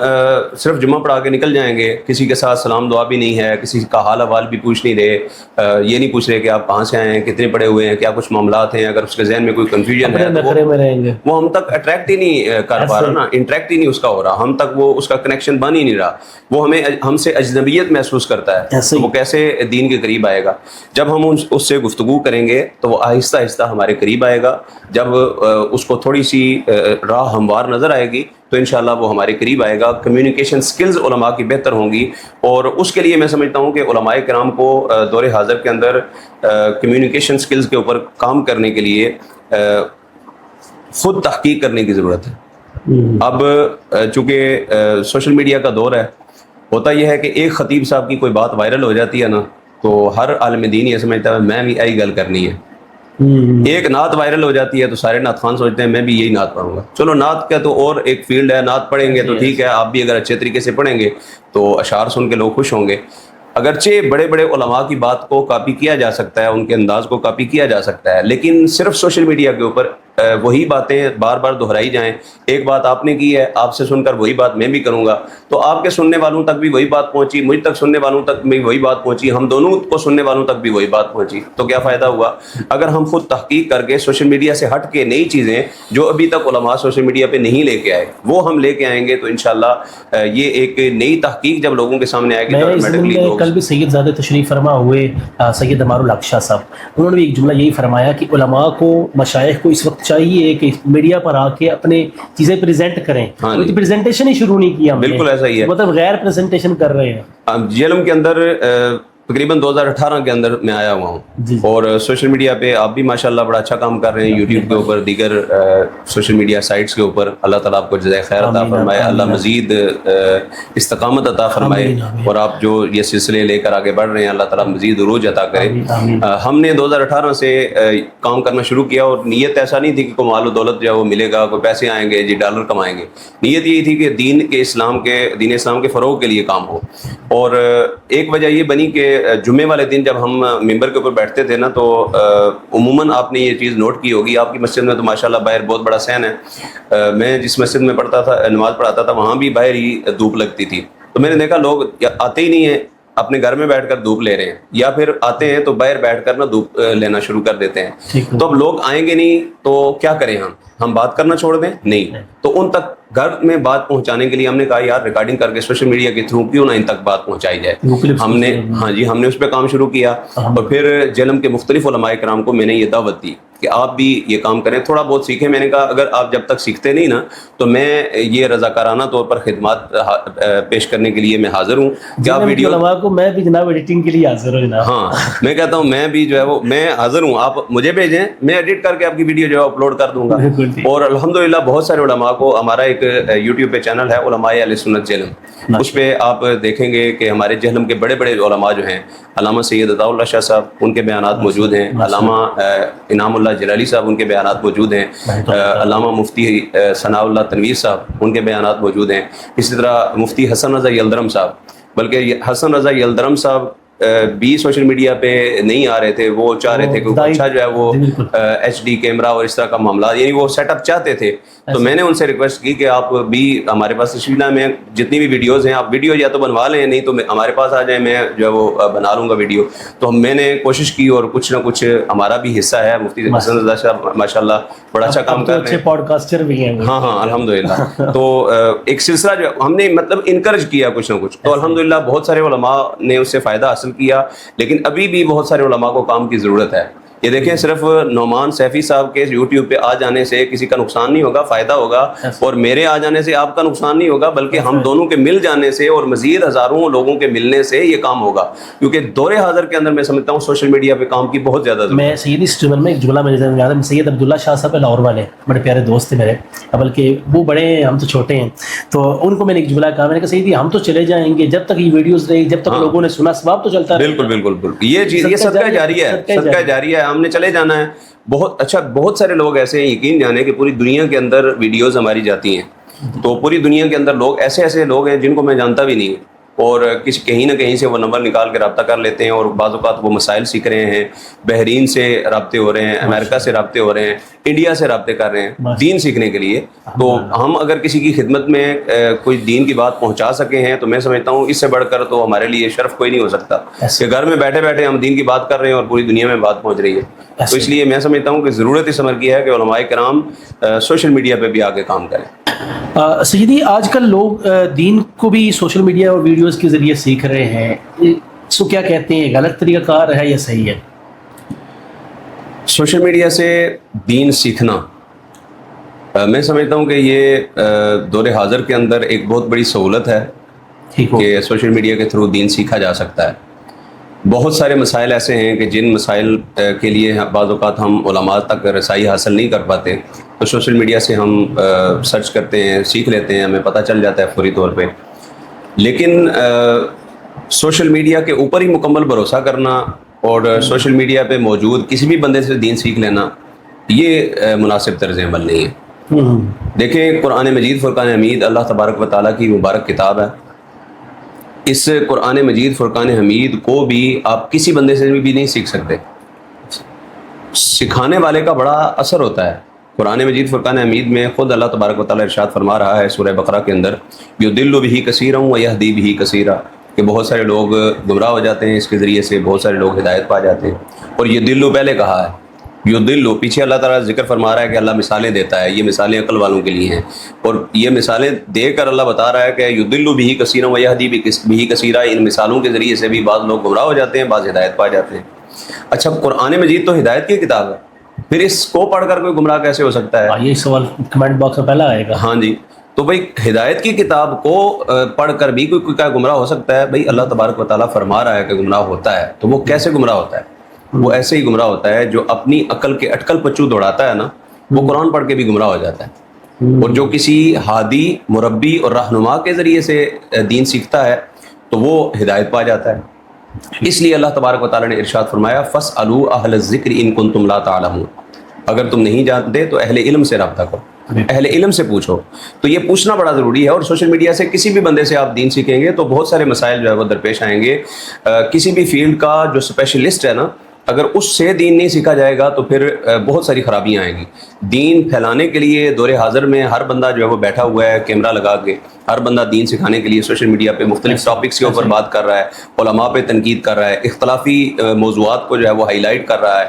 صرف جمعہ پڑھا کے نکل جائیں گے, کسی کے ساتھ سلام دعا بھی نہیں ہے, کسی کا حال احوال بھی پوچھ نہیں رہے, یہ نہیں پوچھ رہے کہ آپ کہاں سے آئے ہیں, کتنے پڑھے ہوئے ہیں, کیا کچھ معاملات ہیں, اگر اس کے ذہن میں کوئی کنفیوژن ہے وہ ہم تک اٹریکٹ ہی نہیں کر پا رہا نا, انٹریکٹ ہی نہیں اس کا ہو رہا, ہم تک وہ اس کا کنیکشن بن ہی نہیں رہا, وہ ہم سے اجنبیت محسوس کرتا ہے, تو وہ کیسے دین کے قریب آئے گا؟ جب ہم اس سے گفتگو کریں گے تو وہ آہستہ آہستہ ہمارے قریب آئے گا. جب اس کو تھوڑی سی راہ ہموار نظر آئے گی تو انشاءاللہ وہ ہمارے قریب آئے گا. کمیونیکیشن سکلز علماء کی بہتر ہوں گی, اور اس کے لیے میں سمجھتا ہوں کہ علماء کرام کو دور حاضر کے اندر کمیونیکیشن سکلز کے اوپر کام کرنے کے لیے خود تحقیق کرنے کی ضرورت ہے. اب چونکہ سوشل میڈیا کا دور ہے, ہوتا یہ ہے کہ ایک خطیب صاحب کی کوئی بات وائرل ہو جاتی ہے نا تو ہر عالم دین یہ سمجھتا ہے میں بھی یہی گل کرنی ہے. ایک نعت وائرل ہو جاتی ہے تو سارے نعت خان سوچتے ہیں میں بھی یہی نعت پڑھوں گا. چلو نعت کا تو اور ایک فیلڈ ہے, نعت پڑھیں گے تو ٹھیک ہے, آپ بھی اگر اچھے طریقے سے پڑھیں گے تو اشعار سن کے لوگ خوش ہوں گے. اگرچہ بڑے بڑے علماء کی بات کو کاپی کیا جا سکتا ہے, ان کے انداز کو کاپی کیا جا سکتا ہے, لیکن صرف سوشل میڈیا کے اوپر وہی باتیں بار بار دہرائی جائیں. ایک بات آپ نے کی ہے, آپ سے سن کر وہی بات میں بھی کروں گا, تو آپ کے سننے والوں تک بھی وہی بات پہنچی, مجھ تک سننے والوں تک بھی وہی بات پہنچی, ہم دونوں کو سننے والوں تک بھی وہی بات پہنچی, تو کیا فائدہ ہوا؟ اگر ہم خود تحقیق کر کے سوشل میڈیا سے ہٹ کے نئی چیزیں جو ابھی تک علماء سوشل میڈیا پہ نہیں لے کے آئے وہ ہم لے کے آئیں گے تو انشاءاللہ یہ ایک نئی تحقیق جب لوگوں کے سامنے آئے گی تو آٹومیٹکلی. کل بھی سید زادہ تشریف فرما ہوئے سید عمار الحق شاہ صاحب, انہوں نے بھی ایک جملہ یہی فرمایا کہ علماء کو, مشائخ کو اس وقت چاہیے کہ میڈیا پر آ کے اپنے چیزیں پریزنٹ کریں. پریزنٹیشن ہی شروع نہیں کیا, بالکل ایسا ہی ہے, مطلب غیر پریزنٹیشن کر رہے ہیں. جیلم کے اندر تقریباً 2018 کے اندر میں آیا ہوا ہوں, اور سوشل میڈیا پہ آپ بھی ماشاءاللہ بڑا اچھا کام کر رہے ہیں, یوٹیوب کے اوپر, دیگر سوشل میڈیا سائٹس کے اوپر. اللہ تعالیٰ آپ کو جزائے خیر عطا فرمائے, اللہ مزید استقامت عطا فرمائے, اور آپ جو یہ سلسلے لے کر آگے بڑھ رہے ہیں اللہ تعالیٰ مزید عروج عطا کرے. ہم نے 2018 سے کام کرنا شروع کیا, اور نیت ایسا نہیں تھی کہ کوئی مال و دولت جو ہے وہ ملے گا, کوئی پیسے آئیں گے, جی ڈالر کمائیں گے. نیت یہی تھی کہ دین اسلام کے فروغ کے لیے کام ہو. اور ایک وجہ یہ بنی کہ جمعے والے دن جب ہم ممبر کے اوپر بیٹھتے تھے نا تو عموماً آپ نے یہ چیز نوٹ کی ہوگی, آپ کی مسجد میں تو ماشاءاللہ باہر بہت بڑا صحن ہے. میں جس مسجد میں پڑھتا تھا, نماز پڑھاتا تھا, وہاں بھی باہر ہی دھوپ لگتی تھی, تو میں نے دیکھا لوگ آتے ہی نہیں ہیں. اپنے گھر میں بیٹھ کر دھوپ لے رہے ہیں, یا پھر آتے ہیں تو باہر بیٹھ کر نا دھوپ لینا شروع کر دیتے ہیں. تو اب لوگ آئیں گے نہیں تو کیا کریں ہم بات کرنا چھوڑ دیں؟ نہیں. تو ان تک گھر میں بات پہنچانے کے لیے ہم نے کہا یار ریکارڈنگ کر کے سوشل میڈیا کے تھرو کیوں نہ ان تک بات پہنچائی جائے. ہم نے اس پہ کام شروع کیا, اور پھر جہلم کے مختلف علماء کرام کو میں نے یہ دعوت دی کہ آپ بھی یہ کام کریں, تھوڑا بہت سیکھیں. میں نے کہا اگر آپ جب تک سیکھتے نہیں نا تو میں یہ رضاکارانہ طور پر خدمات پیش کرنے کے لیے میں حاضر ہوں. کیا ویڈیو علماء کو میں بھی جناب ایڈیٹنگ کے لیے حاضر ہوں جناب. ہاں میں کہتا ہوں میں بھی جو ہے وہ میں حاضر ہوں, آپ مجھے بھیجیں, میں ایڈٹ کر کے آپ کی ویڈیو جو ہے اپلوڈ کر دوں گا. اور الحمدللہ بہت سارے علماء کو, ہمارا ایک یوٹیوب پہ چینل ہے علماء اہل سنت جہلم, اس پہ آپ دیکھیں گے کہ ہمارے جہلم کے بڑے بڑے علماء جو ہیں, علامہ سید عطا اللہ شاہ صاحب, ان کے بیانات موجود ہیں. علامہ انعام اللہ جلالی صاحب, ان کے بیانات موجود ہیں. علامہ مفتی ثناء اللہ تنویر صاحب, ان کے بیانات موجود ہیں. اسی طرح مفتی حسن رضا یلدرم صاحب, بلکہ حسن رضا یلدرم صاحب بھی سوشل میڈیا پہ نہیں آ رہے تھے. وہ چاہ رہے تھے کہ اچھا جو ہے وہ ایچ ڈی کیمرہ اور اس طرح کا معاملات, یعنی وہ سیٹ اپ چاہتے تھے. تو میں نے ان سے ریکویسٹ کی کہ آپ بھی ہمارے پاس تشریف لائیں, میں جتنی بھی ویڈیوز ہیں آپ ویڈیو یا تو بنوا لیں, نہیں تو ہمارے پاس آ جائیں, میں جو ہے وہ بنا لوں گا ویڈیو. تو میں نے کوشش کی اور کچھ نہ کچھ ہمارا بھی حصہ ہے. مفتی حسن رضا صاحب ماشاء اللہ بڑا اچھا کام کر رہے ہیں, پوڈ کاسٹر بھی ہیں. ہاں الحمدللہ. تو ایک سلسلہ جو ہم نے مطلب انکریج کیا کچھ نہ کچھ, تو الحمدللہ بہت سارے علماء نے اس سے فائدہ حاصل کیا. لیکن ابھی بھی بہت سارے علماء کو کام کی ضرورت ہے. یہ دیکھیں صرف نعمان سیفی صاحب کے یوٹیوب پہ آ جانے سے کسی کا نقصان نہیں ہوگا, فائدہ ہوگا. اور میرے آ جانے سے آپ کا نقصان نہیں ہوگا, بلکہ ہم دونوں کے مل جانے سے اور مزید ہزاروں لوگوں کے ملنے سے یہ کام ہوگا. کیونکہ دور حاضر کے اندر میں سمجھتا ہوں سوشل میڈیا پہ کام کی بہت زیادہ ضرورت ہے. میں سیدی اسٹیون میں ایک جملہ میرے ذہن میں یاد ہے, سید عبداللہ شاہ صاحب لاہور والے بڑے پیارے دوست تھے میرے, بلکہ وہ بڑے ہیں, ہم تو چھوٹے ہیں. تو ان کو میں نے ایک جملہ کہا, میں نے کہا سیدی ہم تو چلے جائیں گے جب تک یہ ویڈیوز رہی, جب تک لوگوں نے سنا ثواب تو چلتا ہے. بالکل یہ چیز, یہ صدقہ جاری ہے, صدقہ جاری ہے, ہم نے چلے جانا ہے. بہت اچھا, بہت سارے لوگ ایسے ہیں, یقین جانے کہ پوری دنیا کے اندر ویڈیوز ہماری جاتی ہیں. تو پوری دنیا کے اندر لوگ ایسے لوگ ہیں جن کو میں جانتا بھی نہیں, اور کہیں نہ کہیں سے وہ نمبر نکال کے رابطہ کر لیتے ہیں, اور بعض اوقات وہ مسائل سیکھ رہے ہیں. بحرین سے رابطے ہو رہے ہیں, امریکہ سے رابطے ہو رہے ہیں, انڈیا سے رابطے کر رہے ہیں دین سیکھنے کے لیے. تو ہم اگر کسی کی خدمت میں کوئی دین کی بات پہنچا سکے ہیں تو میں سمجھتا ہوں اس سے بڑھ کر تو ہمارے لیے شرف کوئی نہیں ہو سکتا کہ گھر میں بیٹھے بیٹھے ہم دین کی بات کر رہے ہیں اور پوری دنیا میں بات پہنچ رہی ہے. تو اس لیے میں سمجھتا ہوں کہ ضرورت اس عمر کی ہے کہ علماء کرام سوشل میڈیا پہ بھی آگے کام کریں. سیدی آج کل لوگ دین کو بھی سوشل میڈیا اور ویڈیوز کے ذریعے سیکھ رہے ہیں, اس کو کیا کہتے ہیں, غلط طریقہ کار ہے یا صحیح ہے؟ سوشل میڈیا سے دین سیکھنا میں سمجھتا ہوں کہ یہ دور حاضر کے اندر ایک بہت بڑی سہولت ہے کہ سوشل میڈیا کے تھرو دین سیکھا جا سکتا ہے. بہت سارے مسائل ایسے ہیں کہ جن مسائل کے لیے بعض اوقات ہم علماء تک رسائی حاصل نہیں کر پاتے, تو سوشل میڈیا سے ہم سرچ کرتے ہیں, سیکھ لیتے ہیں, ہمیں پتہ چل جاتا ہے فوری طور پہ. لیکن سوشل میڈیا کے اوپر ہی مکمل بھروسہ کرنا اور سوشل میڈیا پہ موجود کسی بھی بندے سے دین سیکھ لینا, یہ مناسب طرز عمل نہیں ہے. دیکھیں قرآن مجید فرقان حمید اللہ تبارک و تعالیٰ کی مبارک کتاب ہے. اس قرآن مجید فرقان حمید کو بھی آپ کسی بندے سے بھی نہیں سیکھ سکتے, سکھانے والے کا بڑا اثر ہوتا ہے. قرآن مجید فرقان حمید میں خود اللہ تبارک و تعالیٰ ارشاد فرما رہا ہے سورہ بقرہ کے اندر, یضل بہ کثیرا ویہدی بہ کثیرا, کہ بہت سارے لوگ گمراہ ہو جاتے ہیں اس کے ذریعے سے, بہت سارے لوگ ہدایت پا جاتے ہیں. اور یضل پہلے کہا ہے, یضل پیچھے اللہ تعالیٰ ذکر فرما رہا ہے کہ اللہ مثالیں دیتا ہے, یہ مثالیں عقل والوں کے لیے ہیں, اور یہ مثالیں دے کر اللہ بتا رہا ہے کہ یضل بہ کثیرا ویہدی بہ کثیرا, ان مثالوں کے ذریعے سے بھی بعض لوگ گمراہ ہو جاتے ہیں, بعض ہدایت پا جاتے ہیں. اچھا قرآن مجید تو ہدایت کی کتاب ہے, پھر اس کو پڑھ کر کوئی گمراہ کیسے ہو سکتا ہے؟ یہ سوال کمنٹ باکس میں پہلا آئے گا. ہاں جی, تو بھائی ہدایت کی کتاب کو پڑھ کر بھی کوئی کیا گمراہ ہو سکتا ہے؟ بھائی اللہ تبارک و تعالیٰ فرما رہا ہے کہ گمراہ ہوتا ہے, تو وہ کیسے گمراہ ہوتا ہے؟ وہ ایسے ہی گمراہ ہوتا ہے جو اپنی عقل کے اٹکل پچو دوڑاتا ہے نا, وہ قرآن پڑھ کے بھی گمراہ ہو جاتا ہے. اور جو کسی ہادی, مربی اور رہنما کے ذریعے سے دین سیکھتا ہے تو وہ ہدایت پا جاتا ہے. اس لیے اللہ تبارک و تعالیٰ نے ارشاد فرمایا فاسألوا اہل الذکر ان کنتم لا تعلمون, اگر تم نہیں جانتے تو اہل علم سے رابطہ کرو, اہل علم سے پوچھو. تو یہ پوچھنا بڑا ضروری ہے, اور سوشل میڈیا سے کسی بھی بندے سے آپ دین سیکھیں گے تو بہت سارے مسائل جو ہے وہ درپیش آئیں گے. کسی بھی فیلڈ کا جو اسپیشلسٹ ہے نا, اگر اس سے دین نہیں سیکھا جائے گا تو پھر بہت ساری خرابیاں آئیں گی. دین پھیلانے کے لیے دور حاضر میں ہر بندہ جو ہے وہ بیٹھا ہوا ہے کیمرہ لگا کے, ہر بندہ دین سکھانے کے لیے سوشل میڈیا پہ مختلف ٹاپکس کے اوپر بات کر رہا ہے، علماء پہ تنقید کر رہا ہے، اختلافی موضوعات کو جو ہے وہ ہائی لائٹ کر رہا ہے.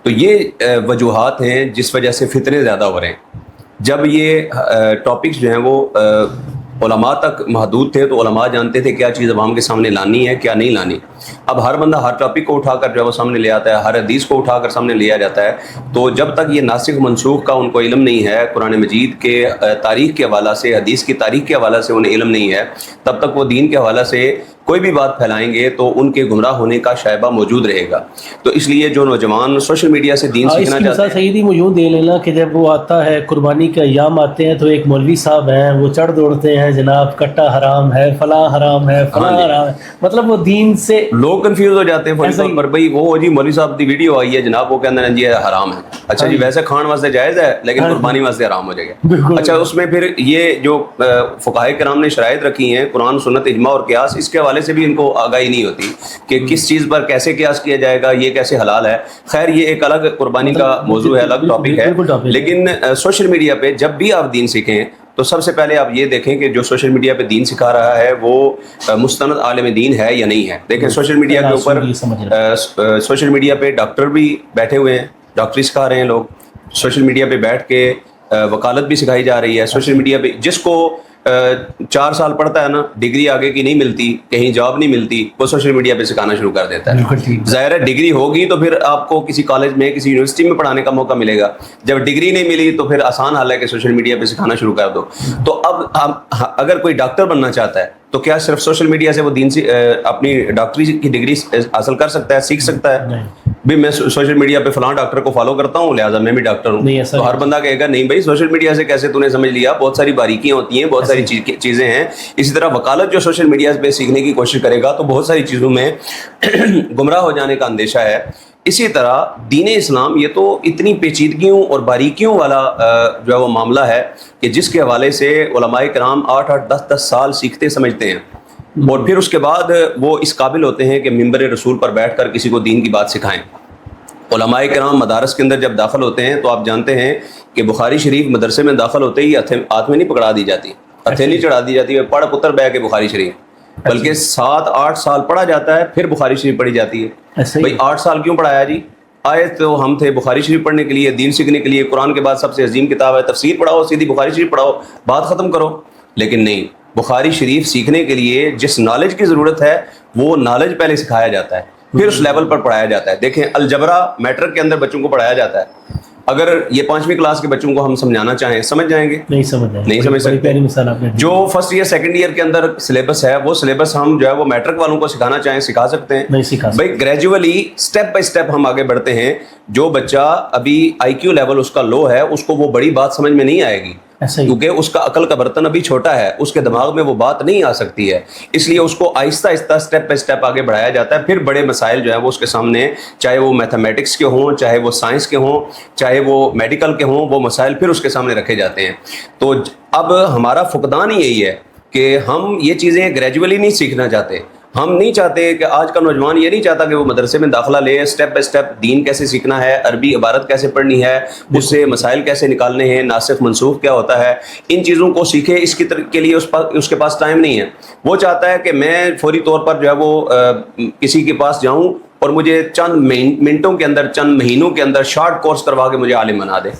تو یہ وجوہات ہیں جس وجہ سے فتنے زیادہ ہو رہے ہیں. جب یہ ٹاپکس جو ہیں وہ علماء تک محدود تھے تو علماء جانتے تھے کیا چیز عوام کے سامنے لانی ہے کیا نہیں لانی. اب ہر بندہ ہر ٹاپک کو اٹھا کر جو ہے وہ سامنے لے آتا ہے، ہر حدیث کو اٹھا کر سامنے لیا جاتا ہے. تو جب تک یہ ناسخ منسوخ کا ان کو علم نہیں ہے، قرآن مجید کے تاریخ کے حوالہ سے، حدیث کی تاریخ کے حوالہ سے انہیں علم نہیں ہے، تب تک وہ دین کے حوالہ سے کوئی بھی بات پھیلائیں گے تو ان کے گمراہ ہونے کا شائبہ موجود رہے گا. تو اس لیے جو نوجوان سوشل میڈیا سے دین سیکھنا چاہتے ہیں، سیدی وہ یوں دے لینا کہ جب وہ آتا ہے قربانی کے ایام آتے ہیں تو ایک مولوی صاحب ہیں وہ چڑھ دوڑتے ہیں جناب کٹا حرام ہے، فلاں حرام ہے، فلاں حرام ہے. مطلب وہ دین سے لوگ کنفیوز ہو جاتے ہیں فوری طور پر. بھائی وہ جی مولوی صاحب کی ویڈیو آئی ہے جناب، وہ کہتے ہیں جی حرام ہے. اچھا جی ویسے کھان واسطے جائز ہے لیکن قربانی واسطے حرام ہو جائے گا. اچھا اس میں پھر یہ جو فقہائے کرام نے شرائط رکھی ہیں قرآن سنت اجماع اور قیاس، اس کے حوالے سے بھی ان کو آگاہی نہیں ہوتی کہ کس چیز پر کیسے قیاس کیا جائے گا، یہ کیسے حلال ہے. خیر یہ ایک الگ قربانی کا موضوع ہے، الگ ٹاپک ہے. لیکن سوشل میڈیا پہ جب بھی آپ دین سیکھیں تو سب سے پہلے آپ یہ دیکھیں کہ جو سوشل میڈیا پہ دین سکھا رہا ہے وہ مستند عالم دین ہے یا نہیں ہے. دیکھیں سوشل میڈیا کے اوپر سوشل میڈیا پہ ڈاکٹر بھی بیٹھے ہوئے ہیں، ڈاکٹری سکھا رہے ہیں لوگ. سوشل میڈیا پہ بیٹھ کے وکالت بھی سکھائی جا رہی ہے. سوشل میڈیا پہ جس کو 4 سال پڑھتا ہے نا، ڈگری آگے کی نہیں ملتی، کہیں جاب نہیں ملتی، وہ سوشل میڈیا پہ سکھانا شروع کر دیتا ہے. ظاہر ہے ڈگری ہوگی تو پھر آپ کو کسی کالج میں کسی یونیورسٹی میں پڑھانے کا موقع ملے گا. جب ڈگری نہیں ملی تو پھر آسان حال ہے کہ سوشل میڈیا پہ سکھانا شروع کر دو. تو اب اگر کوئی ڈاکٹر بننا چاہتا ہے تو کیا صرف سوشل میڈیا سے وہ دین سے اپنی ڈاکٹری کی ڈگری حاصل کر سکتا ہے، سیکھ سکتا ہے؟ بھی میں سوشل میڈیا پہ فلاں ڈاکٹر کو فالو کرتا ہوں لہٰذا میں بھی ڈاکٹر ہوں. تو ہر بندہ کہے گا نہیں بھائی سوشل میڈیا سے کیسے تو نے سمجھ لیا، بہت ساری باریکیاں ہوتی ہیں، بہت ساری چیزیں ہیں. اسی طرح وکالت جو سوشل میڈیا پہ سیکھنے کی کوشش کرے گا تو بہت ساری چیزوں میں گمراہ ہو جانے کا اندیشہ ہے. اسی طرح دین اسلام یہ تو اتنی پیچیدگیوں اور باریکیوں والا جو ہے وہ معاملہ ہے کہ جس کے حوالے سے علماء کرام 8-8 10-10 سال سیکھتے سمجھتے ہیں اور پھر اس کے بعد وہ اس قابل ہوتے ہیں کہ منبر رسول پر بیٹھ کر کسی کو دین کی بات سکھائیں. علماء کرام مدارس کے اندر جب داخل ہوتے ہیں تو آپ جانتے ہیں کہ بخاری شریف مدرسے میں داخل ہوتے ہی ہاتھ میں نہیں پکڑا دی جاتی، ہتھیلی نہیں چڑھا دی جاتی ہے، پڑھ پتر بہ کے بخاری شریف، بلکہ 7-8 سال پڑھا جاتا ہے پھر بخاری شریف پڑھی جاتی ہے. بھائی 8 سال کیوں پڑھایا جی؟ آئے تو ہم تھے بخاری شریف پڑھنے کے لیے، دین سیکھنے کے لیے. قرآن کے بعد سب سے عظیم کتاب ہے، تفسیر پڑھاؤ، سیدھی بخاری شریف پڑھاؤ، بات ختم کرو. لیکن نہیں، بخاری شریف سیکھنے کے لیے جس نالج کی ضرورت ہے وہ نالج پہلے سکھایا جاتا ہے، پھر اس لیول پر پڑھایا جاتا ہے. دیکھیں الجبرا میٹرک کے اندر بچوں کو پڑھایا جاتا ہے. اگر یہ 5ویں کلاس کے بچوں کو ہم سمجھانا چاہیں سمجھ جائیں گے؟ نہیں سمجھ سکتے. جو فرسٹ ایئر سیکنڈ ایئر کے اندر سلیبس ہے وہ سلیبس ہم جو ہے وہ میٹرک والوں کو سکھانا چاہیں سکھا سکتے ہیں؟ نہیں سکھا. بھائی گریجولی اسٹیپ بائی اسٹیپ ہم آگے بڑھتے ہیں. جو بچہ ابھی آئی کیو لیول اس کا لو ہے اس کو وہ بڑی بات سمجھ میں نہیں آئے گی کیونکہ اس کا عقل کا برتن ابھی چھوٹا ہے، اس کے دماغ میں وہ بات نہیں آ سکتی ہے. اس لیے اس کو آہستہ آہستہ اسٹیپ بائی اسٹیپ آگے بڑھایا جاتا ہے. پھر بڑے مسائل جو ہے وہ اس کے سامنے، چاہے وہ میتھمیٹکس کے ہوں، چاہے وہ سائنس کے ہوں، چاہے وہ میڈیکل کے ہوں، وہ مسائل پھر اس کے سامنے رکھے جاتے ہیں. تو اب ہمارا فقدان ہی یہی ہے کہ ہم یہ چیزیں گریجولی نہیں سیکھنا چاہتے. ہم نہیں چاہتے کہ آج کا نوجوان یہ نہیں چاہتا کہ وہ مدرسے میں داخلہ لے، اسٹیپ بائی اسٹیپ دین کیسے سیکھنا ہے، عربی عبارت کیسے پڑھنی ہے، اس سے مسائل کیسے نکالنے ہیں، ناسخ منسوخ کیا ہوتا ہے، ان چیزوں کو سیکھے. اس کی کے لیے اس کے پاس ٹائم نہیں ہے. وہ چاہتا ہے کہ میں فوری طور پر جو ہے وہ کسی کے پاس جاؤں اور مجھے چند منٹوں کے اندر، چند مہینوں کے اندر شارٹ کورس کروا کے مجھے عالم بنا دے.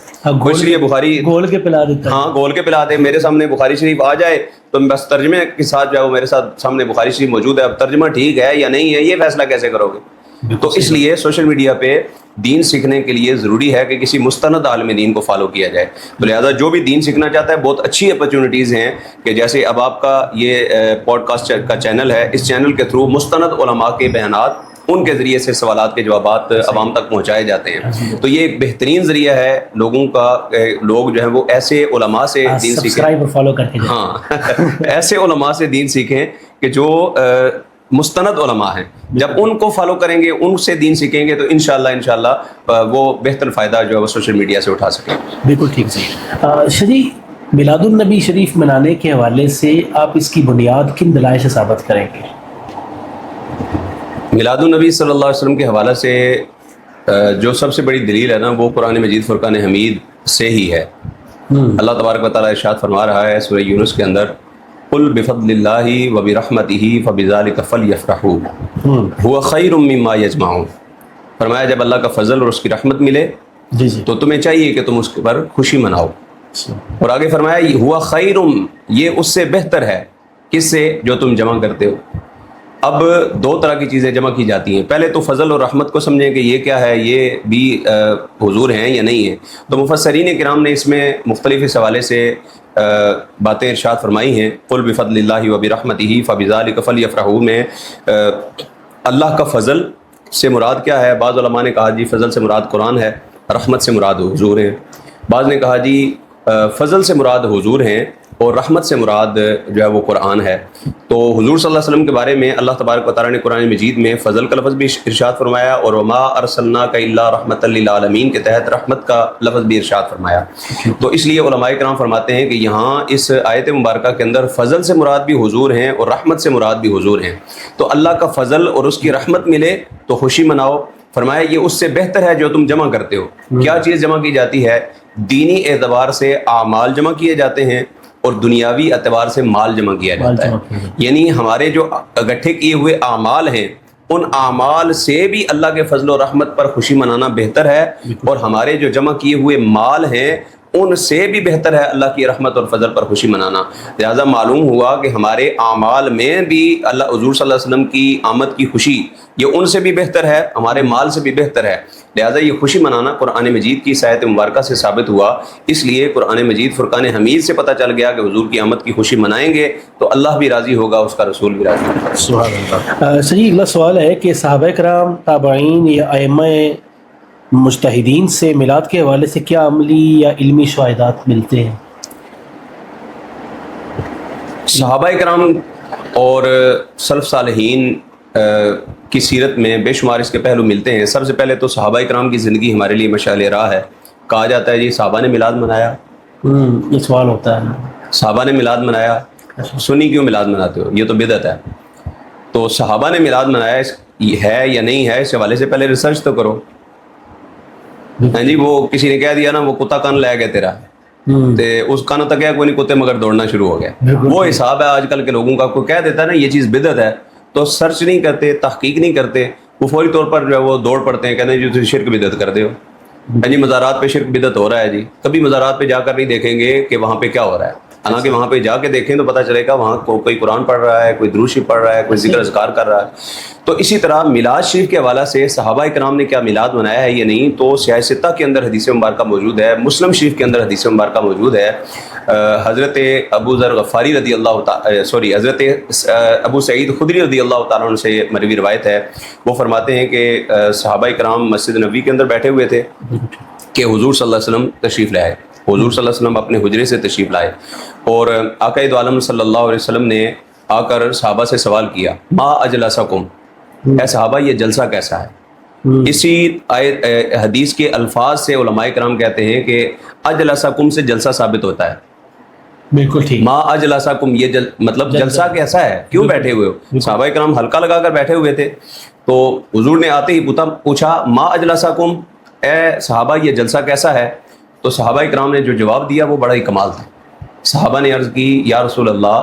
اس لیے بخاری گول کے پلا دیتا ہے. ہاں گول کے پلا دے. میرے سامنے بخاری شریف آ جائے تو بس ترجمے کے ساتھ جو ہے وہ میرے ساتھ سامنے بخاری شریف موجود ہے، اب ترجمہ ٹھیک ہے یا نہیں ہے یہ فیصلہ کیسے کرو گے؟ تو اس لیے سوشل میڈیا پہ دین سیکھنے کے لیے ضروری ہے کہ کسی مستند عالم دین کو فالو کیا جائے. تو لہٰذا جو بھی دین سیکھنا چاہتا ہے بہت اچھی اپرچونیٹیز ہیں کہ جیسے اب آپ کا یہ پوڈ کاسٹ کا چینل ہے، اس چینل کے تھرو مستند علماء کے بیانات، ان کے ذریعے سے سوالات کے جوابات عوام تک پہنچائے جاتے ہیں. تو یہ ایک بہترین ذریعہ ہے لوگوں کا، لوگ جو ہیں وہ ایسے علماء سے دین سیکھیں. فالو کر کے ہاں ایسے علماء سے دین سیکھیں کہ جو مستند علماء ہیں. جب ان کو فالو کریں گے، ان سے دین سیکھیں گے تو انشاءاللہ وہ بہتر فائدہ جو ہے وہ سوشل میڈیا سے اٹھا سکیں. بالکل ٹھیک صحیح. شجی میلاد النبی شریف منانے کے حوالے سے آپ اس کی بنیاد کن دلائل سے ثابت کریں گے؟ میلاد النبی صلی اللہ علیہ وسلم کے حوالے سے جو سب سے بڑی دلیل ہے نا وہ قرآن مجید فرقان حمید سے ہی ہے. اللہ تبارک و تعالیٰ ارشاد فرما رہا ہے سورہ یونس کے اندر قل بفضل اللہ وبرحمتہ فبذلک فلیفرحوا هو خیر مما یجمعون. فرمایا جب اللہ کا فضل اور اس کی رحمت ملے جی جی تو تمہیں چاہیے کہ تم اس پر خوشی مناؤ. اور آگے فرمایا ہوا خیر، یہ اس سے بہتر ہے. کس سے؟ جو تم جمع کرتے ہو. اب دو طرح کی چیزیں جمع کی جاتی ہیں. پہلے تو فضل اور رحمت کو سمجھیں کہ یہ کیا ہے، یہ بھی حضور ہیں یا نہیں ہیں. تو مفسرین کرام نے اس میں مختلف اس حوالے سے باتیں ارشاد فرمائی ہیں. قل بفضل اللہ وبرحمتہ فبذلک فلیفرحوا میں اللہ کا فضل سے مراد کیا ہے؟ بعض علماء نے کہا جی فضل سے مراد قرآن ہے، رحمت سے مراد حضور ہیں. بعض نے کہا جی فضل سے مراد حضور ہیں اور رحمت سے مراد جو ہے وہ قرآن ہے. تو حضور صلی اللہ علیہ وسلم کے بارے میں اللہ تبارک و تعالیٰ نے قرآن مجید میں فضل کا لفظ بھی ارشاد فرمایا اور وما ارسلناک الا رحمۃ للعالمین کے تحت رحمت کا لفظ بھی ارشاد فرمایا. تو اس لیے علماء کرام فرماتے ہیں کہ یہاں اس آیت مبارکہ کے اندر فضل سے مراد بھی حضور ہیں اور رحمت سے مراد بھی حضور ہیں. تو اللہ کا فضل اور اس کی رحمت ملے تو خوشی مناؤ. فرمایا یہ اس سے بہتر ہے جو تم جمع کرتے ہو. کیا چیز جمع کی جاتی ہے؟ دینی اعتبار سے اعمال جمع کیے جاتے ہیں اور دنیاوی اعتبار سے مال جمع کیا جاتا ہے. یعنی ہمارے جو اکٹھے کیے ہوئے اعمال ہیں ان اعمال سے بھی اللہ کے فضل و رحمت پر خوشی منانا بہتر ہے، اور ہمارے جو جمع کیے ہوئے مال ہیں ان سے بھی بہتر ہے اللہ کی رحمت اور فضل پر خوشی منانا. لہٰذا معلوم ہوا کہ ہمارے اعمال میں بھی اللہ حضور صلی اللہ علیہ وسلم کی آمد کی خوشی یہ ان سے بھی بہتر ہے، ہمارے مال سے بھی بہتر ہے. لہٰذا یہ خوشی منانا قرآن مجید کی آیت مبارکہ سے ثابت ہوا. اس لیے قرآن مجید فرقان حمید سے پتہ چل گیا کہ حضور کی آمد کی خوشی منائیں گے تو اللہ بھی راضی ہوگا، اس کا رسول بھی راضی ہوگا. سبحان اللہ. صحیح. اگلا سوال ہے کہ صحابہ کرام، تابعین یا ائمہ مجتہدین سے میلاد کے حوالے سے کیا عملی یا علمی شواہدات ملتے ہیں؟ صحابہ کرام اور سلف صالحین کی سیرت میں بے شمار اس کے پہلو ملتے ہیں. سب سے پہلے تو صحابہ کرام کی زندگی ہمارے لیے مشعل راہ ہے. کہا جاتا ہے جی صحابہ نے میلاد منایا. یہ سوال ہوتا ہے صحابہ نے میلاد منایا، سنی کیوں میلاد مناتے ہو؟ یہ تو بدعت ہے. تو صحابہ نے میلاد منایا ہے یا نہیں ہے اس حوالے سے پہلے ریسرچ تو کرو. ہاں جی، وہ کسی نے کہہ دیا نا وہ کتا کان لے گیا تیرا، تے اس کانوں تک کوئی نہیں، کتے مگر دوڑنا شروع ہو گیا. وہ حساب ہے آج کل کے لوگوں کا. کوئی کہہ دیتا ہے نا یہ چیز بدعت ہے تو سرچ نہیں کرتے، تحقیق نہیں کرتے، وہ فوری طور پر جو ہے وہ دوڑ پڑتے ہیں، کہتے ہیں جو تم شرک بدعت کر دے ہو. جی مزارات پہ شرک بدعت ہو رہا ہے جی. کبھی مزارات پہ جا کر نہیں دیکھیں گے کہ وہاں پہ کیا ہو رہا ہے. حالانکہ وہاں پہ جا کے دیکھیں تو پتہ چلے گا وہاں کوئی قرآن پڑھ رہا ہے، کوئی درود شریف پڑھ رہا ہے، کوئی ذکر اذکار کر رہا ہے. تو اسی طرح میلاد شریف کے حوالہ سے صحابہ کرام نے کیا میلاد منایا ہے یا نہیں، تو سیاہ ستہ کے اندر حدیث مبارکہ موجود ہے، مسلم شریف کے اندر حدیث مبارکہ موجود ہے. حضرت ابو ذر غفاری رضی اللہ حضرت ابو سعید خدری رضی اللہ تعالیٰ عنہ سے مروی روایت ہے. وہ فرماتے ہیں کہ صحابہ کرام مسجد نبوی کے اندر بیٹھے ہوئے تھے کہ حضور صلی اللہ علیہ وسلم تشریف لائے. حضور صلی اللہ علیہ وسلم اپنے حجرے سے تشریف لائے اور آقا دو عالم صلی اللہ علیہ وسلم نے آ کر صحابہ سے سوال کیا، ما اجلسکم، اے صحابہ یہ جلسہ کیسا ہے. اسی حدیث کے الفاظ سے علماء کرام کہتے ہیں کہ اجلسکم سے جلسہ ثابت ہوتا ہے. بالکل ٹھیک. ما اجلسکم یہ مطلب جلسہ کیسا ہے، کیوں بیٹھے ہوئے ہو. صحابہ کرام حلقہ لگا کر بیٹھے ہوئے تھے تو حضور نے آتے ہی پوچھا ما اجلسکم، اے صحابہ یہ جلسہ کیسا ہے. تو صحابہ کرام نے جو جواب دیا وہ بڑا ہی کمال تھا. صحابہ نے عرض کی یا رسول اللہ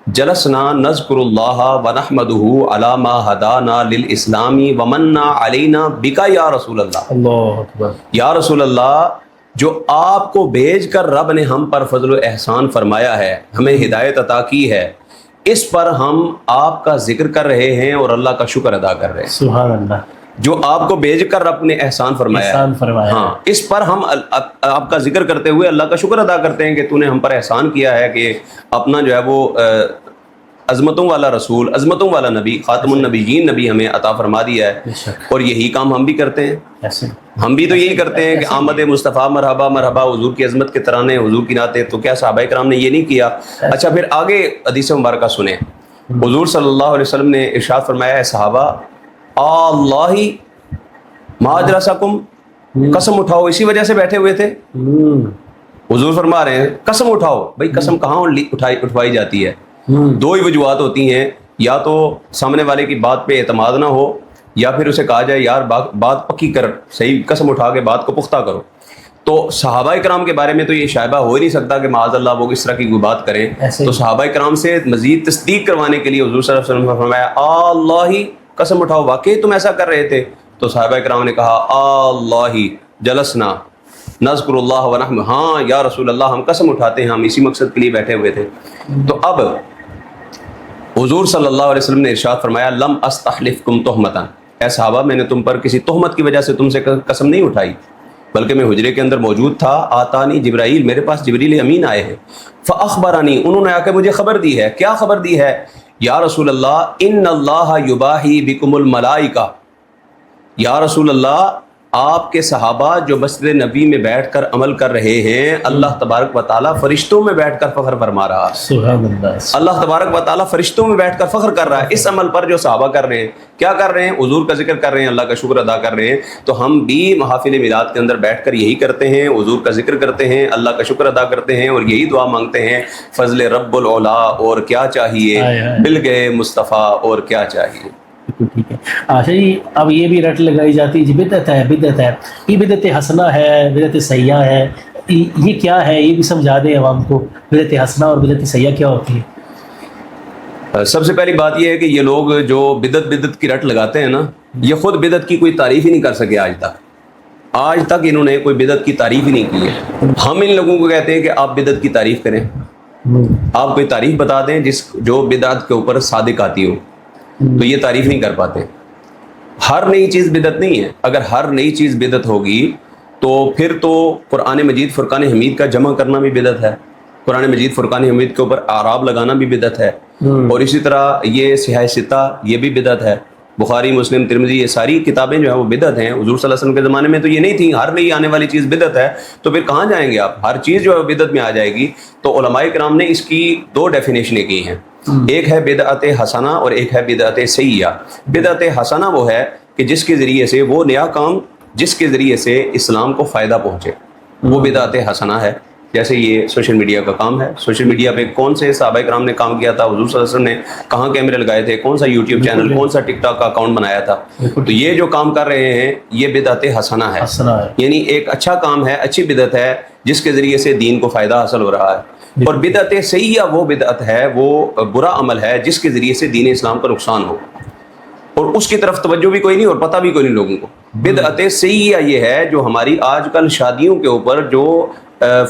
جلسنا نذکر اللہ ونحمدہ علی ما ہدانا للاسلام ومننا علینا بکا یا رسول اللہ. اللہ اکبر. یا رسول اللہ جو آپ کو بھیج کر رب نے ہم پر فضل و احسان فرمایا ہے، ہمیں ہدایت عطا کی ہے، اس پر ہم آپ کا ذکر کر رہے ہیں اور اللہ کا شکر ادا کر رہے ہیں. سبحان اللہ. جو آپ کو بھیج کر رب نے احسان فرمایا ہے، ہاں اس پر ہم آپ کا ذکر کرتے ہوئے اللہ کا شکر ادا کرتے ہیں کہ تو نے ہم پر احسان کیا ہے کہ اپنا جو ہے وہ عظمتوں والا رسول، عظمتوں والا نبی، خاتم النبیین نبی ہمیں عطا فرما دیا ہے. اور یہی کام ہم بھی کرتے ہیں. ہم بھی تو یہی کرتے ہیں کہ آمد مصطفیٰ مرحبا مرحبا، حضور کی عظمت کے ترانے، حضور کی نعتیں. تو کیا صحابہ کرام نے یہ نہیں کیا؟ اچھا پھر آگے حدیث مبارکہ سنیں. حضور صلی اللہ علیہ وسلم نے ارشاد فرمایا ہے صحابہ اللہ ما اجلسکم، قسم اٹھاؤ اسی وجہ سے بیٹھے ہوئے تھے. حضور فرما رہے ہیں قسم اٹھاؤ. بھائی قسم کہاں اٹھوائی جاتی ہے؟ دو ہی وجوہات ہوتی ہیں، یا تو سامنے والے کی بات پہ اعتماد نہ ہو، یا پھر اسے کہا جائے یار بات پکی کر، صحیح قسم اٹھا کے بات کو پختہ کرو. تو صحابہ کرام کے بارے میں تو یہ شائبہ ہو ہی نہیں سکتا کہ معاذ اللہ وہ اس طرح کی کوئی بات کریں. تو صحابہ کرام سے مزید تصدیق کروانے کے لیے حضور صلی اللہ علیہ وسلم نے فرمایا اللہ قسم اٹھاؤ واقعی تم ایسا کر رہے تھے؟ تو صحابہ کرام نے کہا اللہ جلسنا نذکر اللہ ونحن، ہاں یا رسول اللہ ہم قسم اٹھاتے ہیں، ہم اسی مقصد کے لیے بیٹھے ہوئے تھے. تو اب حضور صلی اللہ علیہ وسلم نے ارشاد فرمایا لم استحلفکم تہمتا، اے صحابہ میں نے تم پر کسی تہمت کی وجہ سے تم سے قسم نہیں اٹھائی، بلکہ میں حجرے کے اندر موجود تھا. آتانی جبرائیل، میرے پاس جبریل امین آئے ہیں. فاخبرانی، انہوں نے آ کے مجھے خبر دی ہے. کیا خبر دی ہے؟ یا رسول اللہ ان اللہ یباہی بکم الملائکہ، یا رسول اللہ آپ کے صحابہ جو مسجد نبی میں بیٹھ کر عمل کر رہے ہیں، اللہ تبارک و تعالیٰ فرشتوں میں بیٹھ کر فخر فرما رہا ہے. سبحان اللہ. اللہ تبارک و تعالیٰ فرشتوں میں بیٹھ کر فخر کر رہا ہے اس عمل پر جو صحابہ کر رہے ہیں. کیا کر رہے ہیں؟ حضور کا ذکر کر رہے ہیں، اللہ کا شکر ادا کر رہے ہیں. تو ہم بھی محافل میلاد کے اندر بیٹھ کر یہی کرتے ہیں، حضور کا ذکر کرتے ہیں، اللہ کا شکر ادا کرتے ہیں اور یہی دعا مانگتے ہیں فضل رب العلا اور کیا چاہیے، مل گئے مصطفیٰ اور کیا چاہیے. ٹھیک ہے. اچھا جی، اب یہ بھی رٹ لگائی جاتی ہے جی بدعت ہے، بدعت ہے، یہ بدعت حسنہ ہے، بدعت سیاح ہے، یہ کیا ہے؟ یہ بھی سمجھا دیں عوام کو، بدعت حسنہ اور بدعت سیاح کیا ہوتی ہے؟ سب سے پہلی بات یہ ہے کہ یہ لوگ جو بدعت کی رٹ لگاتے ہیں نا، یہ خود بدعت کی کوئی تعریف ہی نہیں کر سکے آج تک انہوں نے کوئی بدعت کی تعریف ہی نہیں کی ہے. ہم ان لوگوں کو کہتے ہیں کہ آپ بدعت کی تعریف کریں، آپ کوئی تعریف بتا دیں جو بدعت کے اوپر صادق آتی ہو، تو یہ تعریف نہیں کر پاتے. ہر نئی چیز بدعت نہیں ہے. اگر ہر نئی چیز بدعت ہوگی تو پھر تو قرآن مجید فرقان حمید کا جمع کرنا بھی بدعت ہے، قرآن مجید فرقان حمید کے اوپر اعراب لگانا بھی بدعت ہے، اور اسی طرح یہ سیاہ ستہ یہ بھی بدعت ہے. بخاری مسلم ترمذی یہ ساری کتابیں جو ہیں وہ بدعت ہیں. حضور صلی اللہ علیہ وسلم کے زمانے میں تو یہ نہیں تھیں. ہر نئی آنے والی چیز بدعت ہے، تو پھر کہاں جائیں گے آپ؟ ہر چیز جو ہے بدعت میں آ جائے گی. تو علماء کرام نے اس کی دو ڈیفینیشنیں کی ہیں، ایک ہے بدعت حسنہ اور ایک ہے بدعت سیئہ. بدعت حسنہ وہ ہے کہ جس کے ذریعے سے وہ نیا کام جس کے ذریعے سے اسلام کو فائدہ پہنچے، وہ بدعت حسنہ ہے. جیسے یہ سوشل میڈیا کا کام ہے. سوشل میڈیا پہ کون سے صحابہ کرام نے کام کیا تھا؟ حضور صلی اللہ علیہ وسلم نے کہاں کیمرے لگائے تھے؟ کون سا یوٹیوب چینل، کون سا ٹک ٹاک کا اکاؤنٹ بنایا تھا؟ تو یہ جو کام کر رہے ہیں یہ بدعت حسنہ ہے. یعنی ایک اچھا کام ہے، اچھی بدعت ہے جس کے ذریعے سے دین کو فائدہ حاصل ہو رہا ہے. اور بدعت سیئہ وہ بدعت ہے، وہ برا عمل ہے جس کے ذریعے سے دین اسلام کا نقصان ہو، اور اس کی طرف توجہ بھی کوئی نہیں اور پتہ بھی کوئی نہیں لوگوں کو. بدعت سیئہ یہ ہے جو ہماری آج کل شادیوں کے اوپر جو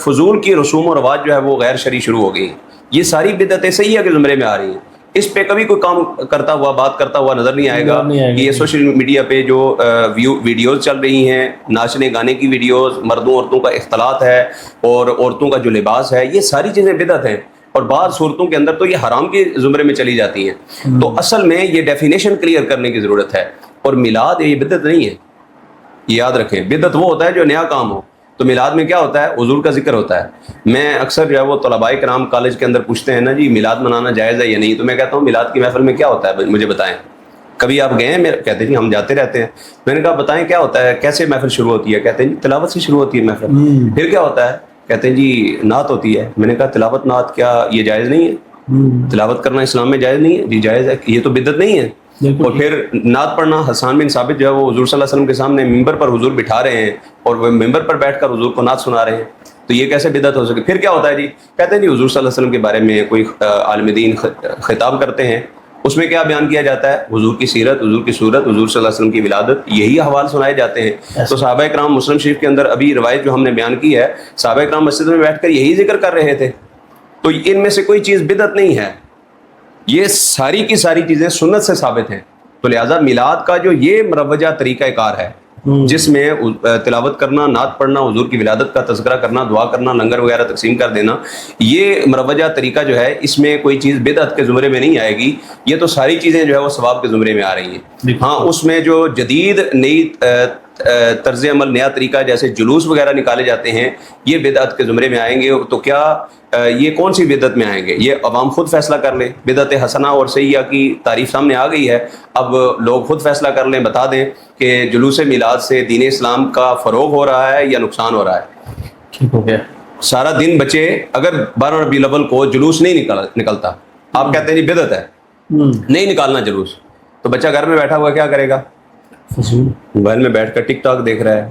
فضول کی رسوم و رواج جو ہے وہ غیر شرعی شروع ہو گئی ہیں، یہ ساری بدعت سیئہ کے زمرے میں آ رہی ہیں. اس پہ کبھی کوئی کام کرتا ہوا، بات کرتا ہوا نظر نہیں آئے گا. یہ سوشل میڈیا پہ جو ویڈیوز چل رہی ہیں، ناچنے گانے کی ویڈیوز، مردوں عورتوں کا اختلاط ہے اور عورتوں کا جو لباس ہے، یہ ساری چیزیں بدعت ہیں، اور بعض صورتوں کے اندر تو یہ حرام کے زمرے میں چلی جاتی ہیں. تو اصل میں یہ ڈیفینیشن کلیئر کرنے کی ضرورت ہے. اور میلاد یہ بدعت نہیں ہے، یہ یاد رکھیں. بدعت وہ ہوتا ہے جو نیا کام ہو. تو میلاد میں کیا ہوتا ہے؟ حضور کا ذکر ہوتا ہے. میں اکثر جو ہے وہ طلباء کرام کالج کے اندر پوچھتے ہیں نا جی میلاد منانا جائز ہے یا نہیں، تو میں کہتا ہوں میلاد کی محفل میں کیا ہوتا ہے مجھے بتائیں. کبھی آپ گئے ہیں؟ کہتے ہیں جی ہم جاتے رہتے ہیں. میں نے کہا بتائیں کیا ہوتا ہے، کیسے محفل شروع ہوتی ہے؟ کہتے ہیں جی تلاوت سے شروع ہوتی ہے محفل. پھر کیا ہوتا ہے؟ کہتے ہیں جی نعت ہوتی ہے. میں نے کہا تلاوت نعت کیا یہ جائز نہیں ہے؟ تلاوت کرنا اسلام میں جائز نہیں ہے؟ جی جائز ہے. یہ تو بدعت نہیں ہے. اور پھر نعت پڑھنا، حسان بن ثابت جو ہے وہ حضور صلی اللہ علیہ وسلم کے سامنے ممبر پر حضور بٹھا رہے ہیں اور وہ ممبر پر بیٹھ کر حضور کو نعت سنا رہے ہیں. تو یہ کیسے بدعت ہو سکے؟ پھر کیا ہوتا ہے جی؟ کہتے ہیں جی حضور صلی اللہ علیہ وسلم کے بارے میں کوئی عالم دین خطاب کرتے ہیں، اس میں کیا بیان کیا جاتا ہے؟ حضور کی سیرت، حضور کی صورت، حضور صلی اللہ علیہ وسلم کی ولادت، یہی احوال سنائے جاتے ہیں. تو صحابہ کرام مسلم شریف کے اندر ابھی روایت جو ہم نے بیان کی ہے، صحابہ کرام مسجد میں بیٹھ کر یہی ذکر کر رہے تھے. تو ان میں سے کوئی چیز بدعت نہیں ہے، یہ ساری کی ساری چیزیں سنت سے ثابت ہیں. تو لہٰذا میلاد کا جو یہ مروجہ طریقہ کار ہے جس میں تلاوت کرنا، نعت پڑھنا، حضور کی ولادت کا تذکرہ کرنا، دعا کرنا، لنگر وغیرہ تقسیم کر دینا، یہ مروجہ طریقہ جو ہے اس میں کوئی چیز بدعت کے زمرے میں نہیں آئے گی. یہ تو ساری چیزیں جو ہے وہ ثواب کے زمرے میں آ رہی ہیں. ہاں اس میں جو جدید نئی طرز عمل، نیا طریقہ جیسے جلوس وغیرہ نکالے جاتے ہیں، یہ بدعت کے زمرے میں آئیں گے. تو کیا یہ کون سی بدعت میں آئیں گے؟ یہ عوام خود فیصلہ کر لیں. بدعت حسنہ اور سیئہ کی تعریف سامنے آ گئی ہے، اب لوگ خود فیصلہ کر لیں، بتا دیں کہ جلوس میلاد سے دین اسلام کا فروغ ہو رہا ہے یا نقصان ہو رہا ہے. ٹھیک ہو گیا. سارا دن بچے اگر 12 ربیع الاول کو جلوس نہیں نکلتا، آپ کہتے ہیں جی بدعت ہے، نہیں نکالنا جلوس، تو بچہ گھر میں بیٹھا ہوا کیا کرے گا؟ موبائل میں بیٹھ کر ٹک ٹاک دیکھ رہا ہے،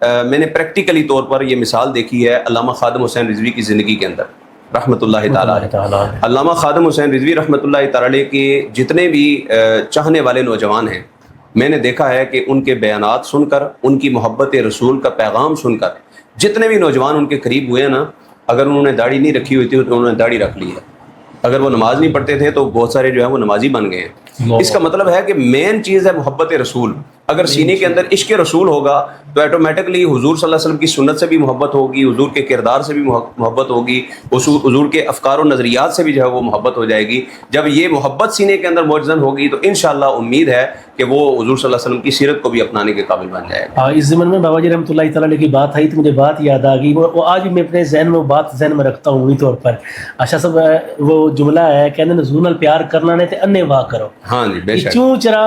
میں نے پریکٹیکلی طور پر یہ مثال دیکھی ہے علامہ خادم حسین رضوی کی زندگی کے اندر رحمۃ اللہ تعالیٰ علیہ. علامہ خادم حسین رضوی رحمۃ اللہ تعالیٰ علیہ کے جتنے بھی چاہنے والے نوجوان ہیں، میں نے دیکھا ہے کہ ان کے بیانات سن کر، ان کی محبت رسول کا پیغام سن کر جتنے بھی نوجوان ان کے قریب ہوئے ہیں نا، اگر انہوں نے داڑھی نہیں رکھی ہوئی تھی تو انہوں نے داڑھی رکھ لی ہے. اگر وہ نماز نہیں پڑھتے تھے تو بہت سارے جو ہے وہ نمازی بن گئے ہیں. اس کا مطلب ہے کہ مین چیز ہے محبت رسول. اگر سینے کے اندر عشق رسول ہوگا تو ایٹومیٹکلی حضور صلی اللہ علیہ وسلم کی سنت سے بھی محبت ہوگی، حضور کے کردار سے بھی محبت ہوگی، حضور کے افکار و نظریات سے بھی جو ہے وہ محبت ہو جائے گی. جب یہ محبت سینے کے اندر موجزن ہوگی تو انشاءاللہ امید ہے کہ وہ حضور صلی اللہ علیہ وسلم کی سیرت کو بھی اپنانے کے قابل بن جائے گا. اس ضمن میں بابا جی رحمۃ اللہ تعالیٰ علیہ کی بات آئی تو مجھے بات یاد آ گئی، وہ آج بھی میں اپنے ذہن میں وہ بات ذہن میں رکھتا ہوں. طور پر اچھا صاحب وہ جملہ ہے کہ نزول نال پیار کرنا نے تے انے واہ کرو. ہاں جی بے شک. چوں چرا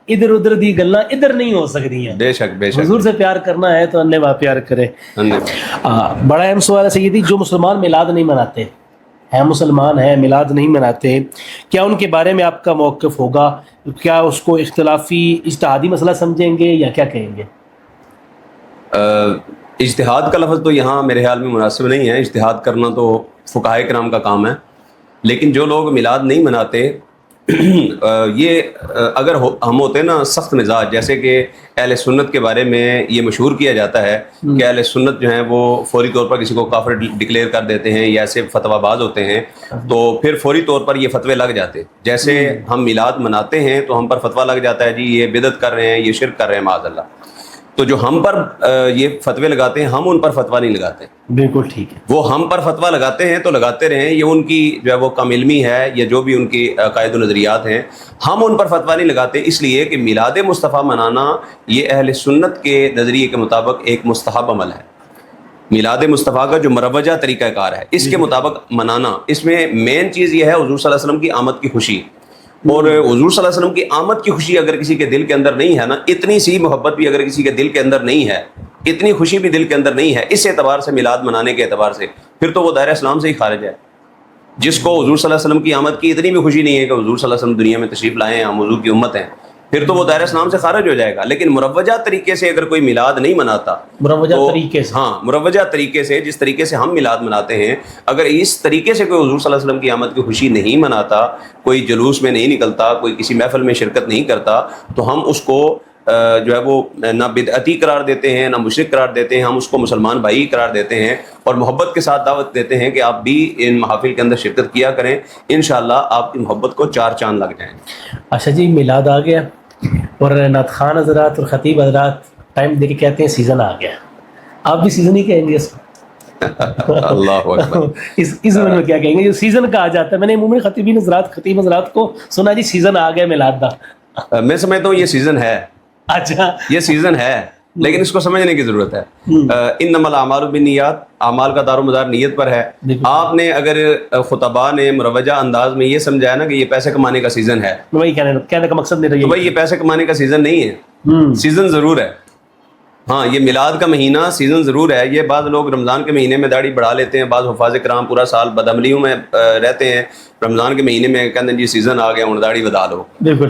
ادھر ادھر دی گلاں ادھر نہیں ہو سکتی ہیں. بے شک بے شک. حضور سے پیار کرنا ہے تو انے واہ پیار کرے. بڑا اہم سوال ہے سیدی، جو مسلمان میلاد نہیں مناتے ہیں، مسلمان ہیں میلاد نہیں مناتے، کیا ان کے بارے میں آپ کا موقف ہوگا؟ کیا اس کو اختلافی اجتہادی مسئلہ سمجھیں گے یا کیا کہیں گے؟ اجتہاد کا لفظ تو یہاں میرے خیال میں مناسب نہیں ہے. اجتہاد کرنا تو فقہائے کرام کا کام ہے. لیکن جو لوگ میلاد نہیں مناتے یہ اگر ہم ہوتے ہیں نا سخت مزاج، جیسے کہ اہل سنت کے بارے میں یہ مشہور کیا جاتا ہے کہ اہل سنت جو ہیں وہ فوری طور پر کسی کو کافر ڈکلیئر کر دیتے ہیں یا ایسے فتویٰ باز ہوتے ہیں، تو پھر فوری طور پر یہ فتوے لگ جاتے. جیسے ہم میلاد مناتے ہیں تو ہم پر فتویٰ لگ جاتا ہے جی یہ بدعت کر رہے ہیں، یہ شرک کر رہے ہیں معاذ اللہ. تو جو ہم پر یہ فتوے لگاتے ہیں ہم ان پر فتویٰ نہیں لگاتے. بالکل ٹھیک ہے. وہ ہم پر فتویٰ لگاتے ہیں تو لگاتے رہیں، یہ ان کی جو ہے وہ کم علمی ہے یا جو بھی ان کی عقائد و نظریات ہیں. ہم ان پر فتویٰ نہیں لگاتے اس لیے کہ میلاد مصطفیٰ منانا یہ اہل سنت کے نظریے کے مطابق ایک مستحب عمل ہے. میلاد مصطفیٰ کا جو مروجہ طریقہ کار ہے اس کے مطابق منانا، اس میں مین چیز یہ ہے حضور صلی اللہ علیہ وسلم کی آمد کی خوشی. اور حضور صلی اللہ علیہ وسلم کی آمد کی خوشی اگر کسی کے دل کے اندر نہیں ہے نا، اتنی سی محبت بھی اگر کسی کے دل کے اندر نہیں ہے، اتنی خوشی بھی دل کے اندر نہیں ہے، اس اعتبار سے میلاد منانے کے اعتبار سے پھر تو وہ دائرہ اسلام سے ہی خارج ہے. جس کو حضور صلی اللہ علیہ وسلم کی آمد کی اتنی بھی خوشی نہیں ہے کہ حضور صلی اللہ علیہ وسلم دنیا میں تشریف لائے ہیں، ہم حضور کی امت ہیں، پھر تو وہ دائرہ اسلام سے خارج ہو جائے گا. لیکن مروجہ طریقے سے اگر کوئی میلاد نہیں مناتا، مروجہ طریقے سے، ہاں مروجہ طریقے سے جس طریقے سے ہم میلاد مناتے ہیں، اگر اس طریقے سے کوئی حضور صلی اللہ علیہ وسلم کی آمد کی خوشی نہیں مناتا، کوئی جلوس میں نہیں نکلتا، کوئی کسی محفل میں شرکت نہیں کرتا، تو ہم اس کو جو ہے وہ نہ بدعتی قرار دیتے ہیں نہ مشرک قرار دیتے ہیں، ہم اس کو مسلمان بھائی قرار دیتے ہیں اور محبت کے ساتھ دعوت دیتے ہیں کہ آپ بھی ان محافل کے اندر شرکت کیا کریں، انشاءاللہ آپ کی محبت کو چار چاند لگ جائیں. اچھا جی، میلاد آ گیا اور نعت خوان حضرات اور خطیب حضرات ٹائم دے کے کہتے ہیں سیزن آ گیا. آپ بھی سیزن ہی کہیں گے اس کو؟ اللہ اکبر. اس زمین میں کیا کہیں گے جو سیزن کا آ جاتا ہے؟ میں نے عموماً خطیبین حضرات خطیب حضرات کو سنا جی سیزن آ گیا میلاد دا. میں سمجھتا ہوں یہ سیزن ہے. اچھا یہ سیزن ہے لیکن اس کو سمجھنے کی ضرورت ہے. انما الاعمال بالنیات، اعمال کا دار و مدار نیت پر ہے. آپ نے اگر خطباء نے مروجہ انداز میں یہ سمجھایا نا کہ یہ پیسے کمانے کا سیزن ہے، وہی کہنے کا مقصد میرا تو بھائی یہ پیسے کمانے کا سیزن نہیں ہے، سیزن ضرور ہے. ہاں یہ میلاد کا مہینہ سیزن ضرور ہے. یہ بعض لوگ رمضان کے مہینے میں داڑھی بڑھا لیتے ہیں، بعض حفاظ کرام پورا سال بدعملیوں میں رہتے ہیں، رمضان کے مہینے میں کہتے ہیں جی سیزن آ گیا ہوں داڑھی بدا لو.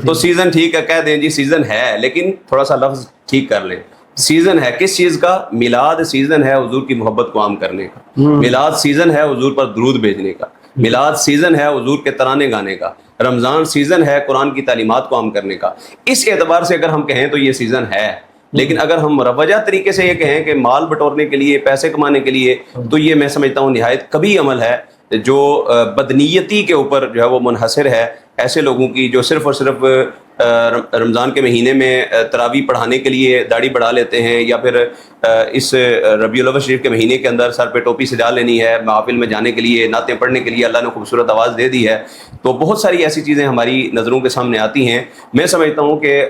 تو سیزن ٹھیک ہے، کہہ دیں جی سیزن ہے، لیکن تھوڑا سا لفظ ٹھیک کر لیں. سیزن ہے کس چیز کا؟ میلاد سیزن ہے حضور کی محبت کو عام کرنے کا. میلاد سیزن ہے حضور پر درود بھیجنے کا. میلاد سیزن ہے حضور کے ترانے گانے کا. رمضان سیزن ہے قرآن کی تعلیمات کو عام کرنے کا. اس اعتبار سے اگر ہم کہیں تو یہ سیزن ہے. لیکن اگر ہم مروجہ طریقے سے یہ کہیں کہ مال بٹورنے کے لیے، پیسے کمانے کے لیے، تو یہ میں سمجھتا ہوں نہایت کبھی عمل ہے جو بدنیتی کے اوپر جو ہے وہ منحصر ہے. ایسے لوگوں کی جو صرف اور صرف رمضان کے مہینے میں تراویح پڑھانے کے لیے داڑھی بڑھا لیتے ہیں، یا پھر اس ربیع الاول شریف کے مہینے کے اندر سر پہ ٹوپی سجا لینی ہے، محافل میں جانے کے لیے، نعتیں پڑھنے کے لیے اللہ نے خوبصورت آواز دے دی ہے. تو بہت ساری ایسی چیزیں ہماری نظروں کے سامنے آتی ہیں. میں سمجھتا ہوں کہ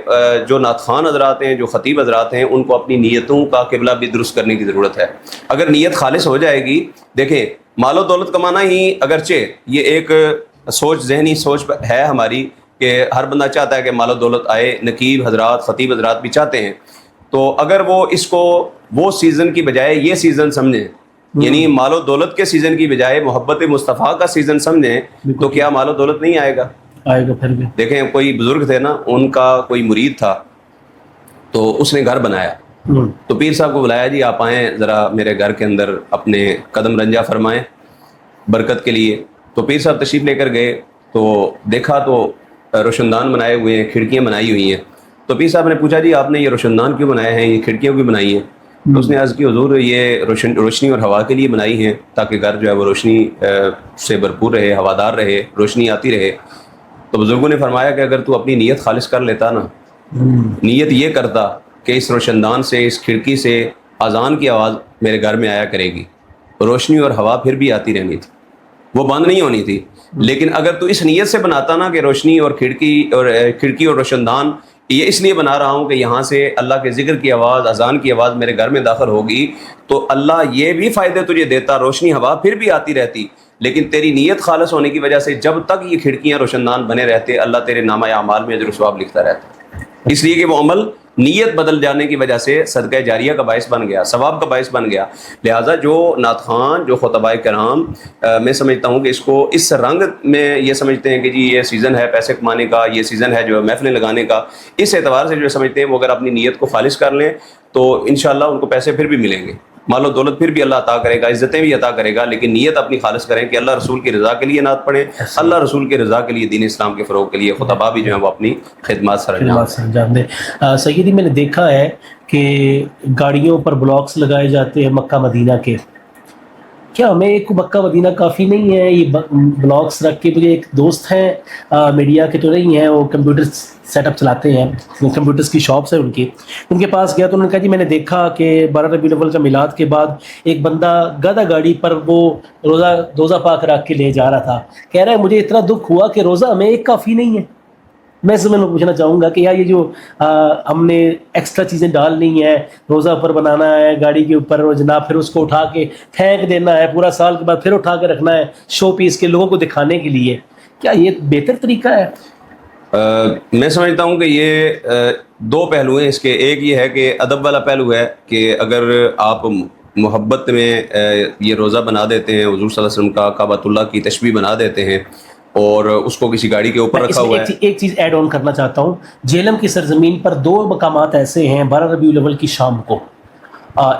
جو نعت خوان حضرات ہیں، جو خطیب حضرات ہیں، ان کو اپنی نیتوں کا قبلہ بھی درست کرنے کی ضرورت ہے. اگر نیت خالص ہو جائے گی، دیکھیں مال و دولت کمانا ہی اگرچہ یہ ایک سوچ، ذہنی سوچ ہے ہماری کہ ہر بندہ چاہتا ہے کہ مال و دولت آئے، نقیب حضرات خطیب حضرات بھی چاہتے ہیں. تو اگر وہ اس کو وہ سیزن کی بجائے یہ سیزن سمجھیں، یعنی مال و دولت کے سیزن کی بجائے محبت مصطفیٰ کا سیزن سمجھیں، تو کیا مال و دولت نہیں آئے گا؟ آئے گا. پھر بھی دیکھیں کوئی بزرگ تھے نا، ان کا کوئی مرید تھا تو اس نے گھر بنایا. تو پیر صاحب کو بلایا، جی آپ آئیں ذرا میرے گھر کے اندر اپنے قدم رنجا فرمائیں برکت کے لیے۔ تو پیر صاحب تشریف لے کر گئے تو دیکھا تو روشن دان بنائے ہوئے ہیں، کھڑکیاں بنائی ہوئی ہیں۔ تو پیر صاحب نے پوچھا جی آپ نے یہ روشن دان کیوں بنائے ہیں، یہ کھڑکیاں کیوں بنائی ہیں؟ تو اس نے عرض کی حضور یہ روشنی اور ہوا کے لیے بنائی ہیں، تاکہ گھر جو ہے وہ روشنی سے بھرپور رہے، ہوادار رہے، روشنی آتی رہے۔ تو بزرگوں نے فرمایا کہ اگر تو اپنی نیت خالص کر لیتا نا، نیت یہ کرتا کہ اس روشن دان سے، اس کھڑکی سے اذان کی آواز میرے گھر میں آیا کرے گی، روشنی اور ہوا پھر بھی آتی رہنی تھی، وہ بند نہیں ہونی تھی۔ لیکن اگر تو اس نیت سے بناتا نا کہ روشنی اور کھڑکی اور روشن دان یہ اس لیے بنا رہا ہوں کہ یہاں سے اللہ کے ذکر کی آواز، اذان کی آواز میرے گھر میں داخل ہوگی، تو اللہ یہ بھی فائدے تجھے دیتا، روشنی ہوا پھر بھی آتی رہتی، لیکن تیری نیت خالص ہونے کی وجہ سے جب تک یہ کھڑکیاں روشن دان بنے رہتے، اللہ تیرے نامہ اعمال میں اجر و ثواب لکھتا رہتا، اس لیے کہ وہ عمل نیت بدل جانے کی وجہ سے صدقہ جاریہ کا باعث بن گیا، ثواب کا باعث بن گیا۔ لہٰذا جو نعت خوان، جو خطباء کرام، میں سمجھتا ہوں کہ اس کو اس رنگ میں یہ سمجھتے ہیں کہ جی یہ سیزن ہے پیسے کمانے کا، یہ سیزن ہے جو محفلیں لگانے کا، اس اعتبار سے جو سمجھتے ہیں وہ اگر اپنی نیت کو خالص کر لیں تو انشاءاللہ ان کو پیسے پھر بھی ملیں گے، مال و دولت پھر بھی اللہ عطا کرے گا، عزتیں بھی عطا کرے گا، لیکن نیت اپنی خالص کریں کہ اللہ رسول کی رضا کے لیے نعت پڑھیں، اللہ رسول کی رضا کے لیے، دین اسلام کے فروغ کے لیے خطباء بھی جو ہیں وہ اپنی خدمات سر انجام دیں۔ سیدی میں نے دیکھا ہے کہ گاڑیوں پر بلاکس لگائے جاتے ہیں مکہ مدینہ کے، کیا ہمیں ایک مکہ مدینہ کافی نہیں ہے یہ بلاکس رکھ کے؟ مجھے ایک دوست ہیں میڈیا کے تو نہیں ہیں، وہ کمپیوٹر سیٹ اپ چلاتے ہیں، کمپیوٹرز کی شاپس ہیں ان کے پاس گیا تو انہوں نے کہا جی میں نے دیکھا کہ 12 ربیع الاول کا میلاد کے بعد ایک بندہ گدھا گاڑی پر وہ روزہ پاک رکھ کے لے جا رہا تھا، کہہ رہا ہے مجھے اتنا دکھ ہوا کہ روزہ ہمیں ایک کافی نہیں ہے۔ میں اس میں پوچھنا چاہوں گا کہ یار یہ جو ہم نے ایکسٹرا چیزیں ڈالنی ہیں، روزہ پر بنانا ہے گاڑی کے اوپر اور جناب پھر اس کو اٹھا کے پھینک دینا ہے، پورا سال کے بعد پھر اٹھا کے رکھنا ہے شو پیس کے لوگوں کو دکھانے کے لیے، کیا یہ بہتر طریقہ ہے؟ میں سمجھتا ہوں کہ یہ دو پہلو ہیں اس کے۔ ایک یہ ہے کہ ادب والا پہلو ہے کہ اگر آپ محبت میں یہ روزہ بنا دیتے ہیں، حضور صلی اللہ علیہ وسلم کا کعبۃ اللہ کی تشبیہ بنا دیتے ہیں اور اس کو کسی گاڑی کے اوپر رکھا ہوا ہے۔ ایک چیز ایڈ آن کرنا چاہتا ہوں، جہلم کی سرزمین پر 2 مقامات ایسے ہیں 12 ربیع الاول کی شام کو،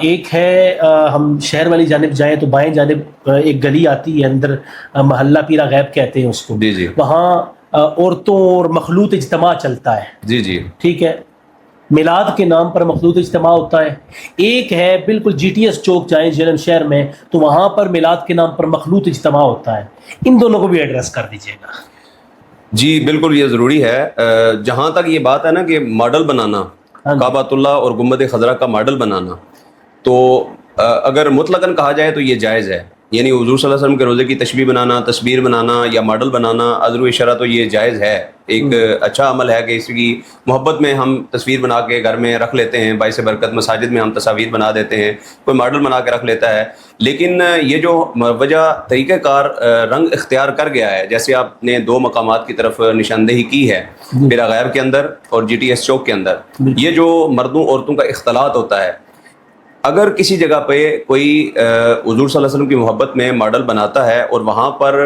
ایک ہے ہم شہر والی جانب جائیں تو بائیں جانب ایک گلی آتی ہے اندر، محلہ پیرا غیب کہتے ہیں اس کو، جی وہاں عورتوں اور مخلوط اجتماع چلتا ہے، جی ٹھیک ہے، میلاد کے نام پر مخلوط اجتماع ہوتا ہے۔ ایک ہے بالکل جی ٹی ایس چوک جائیں جہلم شہر میں تو وہاں پر میلاد کے نام پر مخلوط اجتماع ہوتا ہے، ان دونوں کو بھی ایڈریس کر دیجیے گا۔ جی بالکل یہ ضروری ہے۔ جہاں تک یہ بات ہے نا کہ ماڈل بنانا، کعبۃ اللہ اور گنبد خضرا کا ماڈل بنانا، تو اگر مطلقاً کہا جائے تو یہ جائز ہے، یعنی حضور صلی اللہ علیہ وسلم کے روزے کی تشبیہ بنانا، تصویر بنانا یا ماڈل بنانا عذر شرع تو یہ جائز ہے، ایک اچھا عمل ہے کہ اس کی محبت میں ہم تصویر بنا کے گھر میں رکھ لیتے ہیں، باعث برکت مساجد میں ہم تصاویر بنا دیتے ہیں، کوئی ماڈل بنا کے رکھ لیتا ہے، لیکن یہ جو وجہ طریقہ کار رنگ اختیار کر گیا ہے، جیسے آپ نے 2 مقامات کی طرف نشاندہی کی ہے، پیرا غیب کے اندر اور جی ٹی ایس چوک کے اندر، یہ جو مردوں عورتوں کا اختلاط ہوتا ہے، اگر کسی جگہ پہ کوئی حضور صلی اللہ علیہ وسلم کی محبت میں ماڈل بناتا ہے اور وہاں پر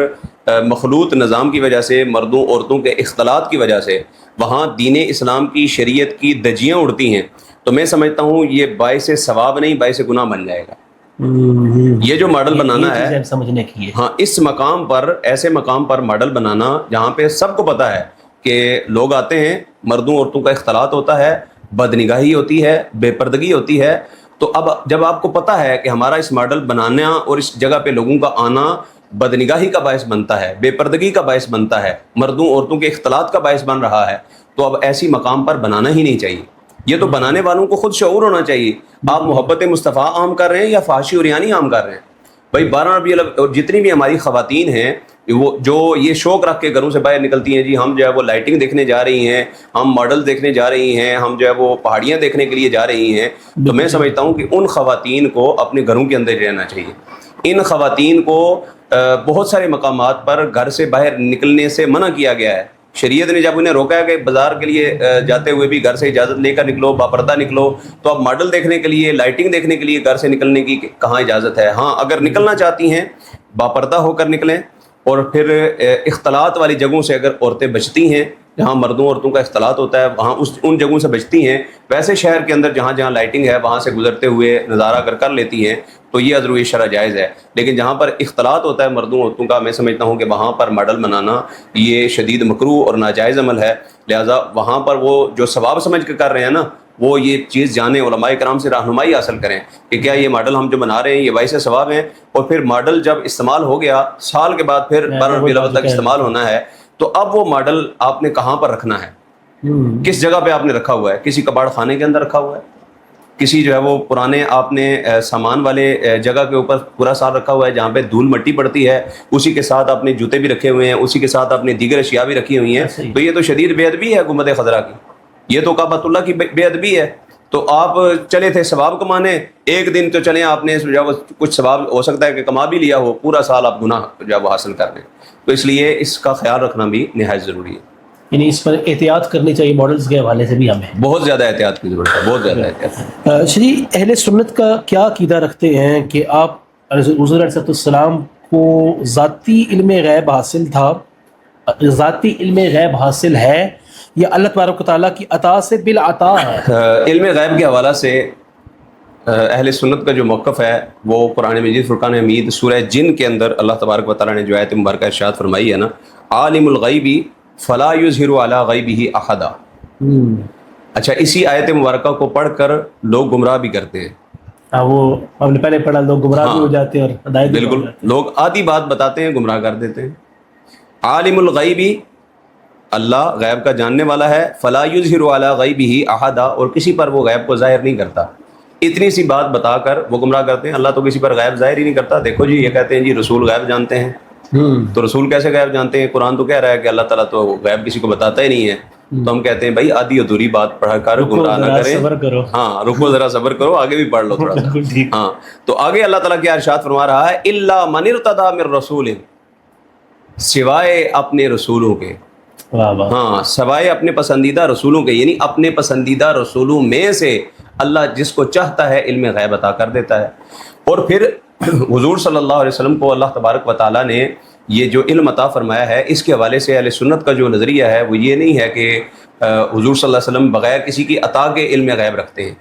مخلوط نظام کی وجہ سے، مردوں عورتوں کے اختلاط کی وجہ سے وہاں دین اسلام کی شریعت کی دجیاں اڑتی ہیں، تو میں سمجھتا ہوں یہ باعث ثواب نہیں باعث گناہ بن جائے گا۔ یہ جو ماڈل بنانا ہے سمجھنے کی، ہاں، اس مقام پر، ایسے مقام پر ماڈل بنانا جہاں پہ سب کو پتہ ہے کہ لوگ آتے ہیں، مردوں عورتوں کا اختلاط ہوتا ہے، بدنگاہی ہوتی ہے، بے پردگی ہوتی ہے، تو اب جب آپ کو پتہ ہے کہ ہمارا اس ماڈل بنانا اور اس جگہ پہ لوگوں کا آنا بدنگاہی کا باعث بنتا ہے، بے پردگی کا باعث بنتا ہے، مردوں عورتوں کے اختلاط کا باعث بن رہا ہے، تو اب ایسی مقام پر بنانا ہی نہیں چاہیے۔ یہ تو بنانے والوں کو خود شعور ہونا چاہیے، آپ محبت مصطفیٰ عام کر رہے ہیں یا فحاشی اور یعنی عام کر رہے ہیں۔ بھائی 12 ربیع الاول اور جتنی بھی ہماری خواتین ہیں وہ جو یہ شوق رکھ کے گھروں سے باہر نکلتی ہیں، جی ہم جو ہے وہ لائٹنگ دیکھنے جا رہی ہیں، ہم ماڈل دیکھنے جا رہی ہیں، ہم جو ہے وہ پہاڑیاں دیکھنے کے لیے جا رہی ہیں، تو میں سمجھتا ہوں کہ ان خواتین کو اپنے گھروں کے اندر رہنا چاہیے۔ ان خواتین کو بہت سارے مقامات پر گھر سے باہر نکلنے سے منع کیا گیا ہے، شریعت نے جب انہیں روکا ہے کہ بازار کے لیے جاتے ہوئے بھی گھر سے اجازت لے کر نکلو، باپردہ نکلو، تو اب ماڈل دیکھنے کے لیے، لائٹنگ دیکھنے کے لیے گھر سے نکلنے کی کہاں اجازت ہے؟ ہاں، اگر نکلنا چاہتی ہیں باپردہ ہو کر نکلیں، اور پھر اختلاط والی جگہوں سے اگر عورتیں بچتی ہیں جہاں مردوں عورتوں کا اختلاط ہوتا ہے وہاں ان جگہوں سے بچتی ہیں. ویسے شہر کے اندر جہاں جہاں لائٹنگ ہے وہاں سے گزرتے ہوئے نظارہ اگر کر لیتی ہیں تو یہ ضروری شرع جائز ہے. لیکن جہاں پر اختلاط ہوتا ہے مردوں عورتوں کا, میں سمجھتا ہوں کہ وہاں پر ماڈل بنانا یہ شدید مکروہ اور ناجائز عمل ہے. لہٰذا وہاں پر وہ جو ثواب سمجھ کے کر رہے ہیں نا وہ یہ چیز جانیں, علماء کرام سے رہنمائی حاصل کریں کہ کیا یہ ماڈل ہم جو بنا رہے ہیں یہ باعث ثواب ہیں, اور پھر ماڈل جب استعمال ہو گیا سال کے بعد پھر 12 ربیع الاول تک استعمال ہونا ہے, تو اب وہ ماڈل آپ نے کہاں پر رکھنا ہے, کس جگہ پہ آپ نے رکھا ہوا ہے؟ کسی کباڑ خانے کے اندر رکھا ہوا ہے, کسی جو ہے وہ پرانے آپ نے سامان والے جگہ کے اوپر پورا سال رکھا ہوا ہے جہاں پہ دھول مٹی پڑتی ہے, اسی کے ساتھ آپ نے جوتے بھی رکھے ہوئے ہیں, اسی کے ساتھ آپ نے دیگر اشیاء بھی رکھی ہوئی ہیں, تو یہ تو شدید بے ادبی ہے گنبد خضرا کی, یہ تو کعبۃ اللہ کی بے ادبی ہے. تو آپ چلے تھے ثواب کمانے, ایک دن تو چلیں آپ نے کچھ ثواب ہو سکتا ہے کہ کما بھی لیا ہو, پورا سال آپ گناہ جو ہے وہ حاصل کر لیں. تو اس لیے اس کا خیال رکھنا بھی نہایت ضروری ہے. یعنی اس پر احتیاط کرنی چاہیے ماڈلز کے حوالے سے بھی ہمیں بہت زیادہ احتیاط کی ضرورت ہے, بہت زیادہ احتیاط. شری اہل سنت کا کیا عقیدہ رکھتے ہیں کہ آپ حضور علیہ السلام کو ذاتی علم غیب حاصل تھا, ذاتی علم غیب حاصل ہے, یا اللہ تبارک و تعالیٰ کی عطا سے بالعطا ہے؟ علم غیب کے حوالہ سے اہل سنت کا جو موقف ہے وہ قرآن مجید فرقان حمید سورہ جن کے اندر اللہ تبارک و تعالیٰ نے جو آیت مبارکہ ارشاد فرمائی ہے نا, عالم الغیب فلا یظہر علی غیبہ احدا. اچھا, اسی آیت مبارکہ کو پڑھ کر لوگ گمراہ بھی کرتے ہیں. وہ ہم نے پہلے پڑھا, لوگ گمراہ بھی ہو جاتے ہیں اور ہدایت بھی بالکل, لوگ آدھی بات بتاتے ہیں گمراہ کر دیتے ہیں. عالم الغیب, اللہ غیب کا جاننے والا ہے, فلا یظہر علی غیبہ احدا, اور کسی پر وہ غیب کو ظاہر نہیں کرتا. اتنی سی بات بتا کر وہ گمراہ کرتے ہیں. اللہ تو کسی پر غیب ظاہر ہی نہیں کرتا. دیکھو جی, یہ کہتے ہیں جی رسول غیب جانتے ہیں, تو رسول کیسے غیب جانتے ہیں؟ قرآن تو کہہ رہا ہے کہ اللہ تعالیٰ تو غیب کسی کو بتاتا ہی نہیں ہے. تو ہم کہتے ہیں بھائی آدھی ادھوری بات پڑھ کر گمراہ نہ کریں. ہاں, رکو ذرا صبر کرو, آگے بھی پڑھ لو تھوڑا سا. ہاں, تو آگے اللہ تعالیٰ کیا ارشاد فرما رہا ہے, الا من ارتضی من رسول, سوائے اپنے رسولوں کے. ہاں, سوائے اپنے پسندیدہ رسولوں کے, یعنی اپنے پسندیدہ رسولوں میں سے اللہ جس کو چاہتا ہے علم غیب عطا کر دیتا ہے. اور پھر حضور صلی اللہ علیہ وسلم کو اللہ تبارک و تعالیٰ نے یہ جو علم عطا فرمایا ہے, اس کے حوالے سے اہل سنت کا جو نظریہ ہے وہ یہ نہیں ہے کہ حضور صلی اللہ علیہ وسلم بغیر کسی کی عطا کے علم غیب رکھتے ہیں,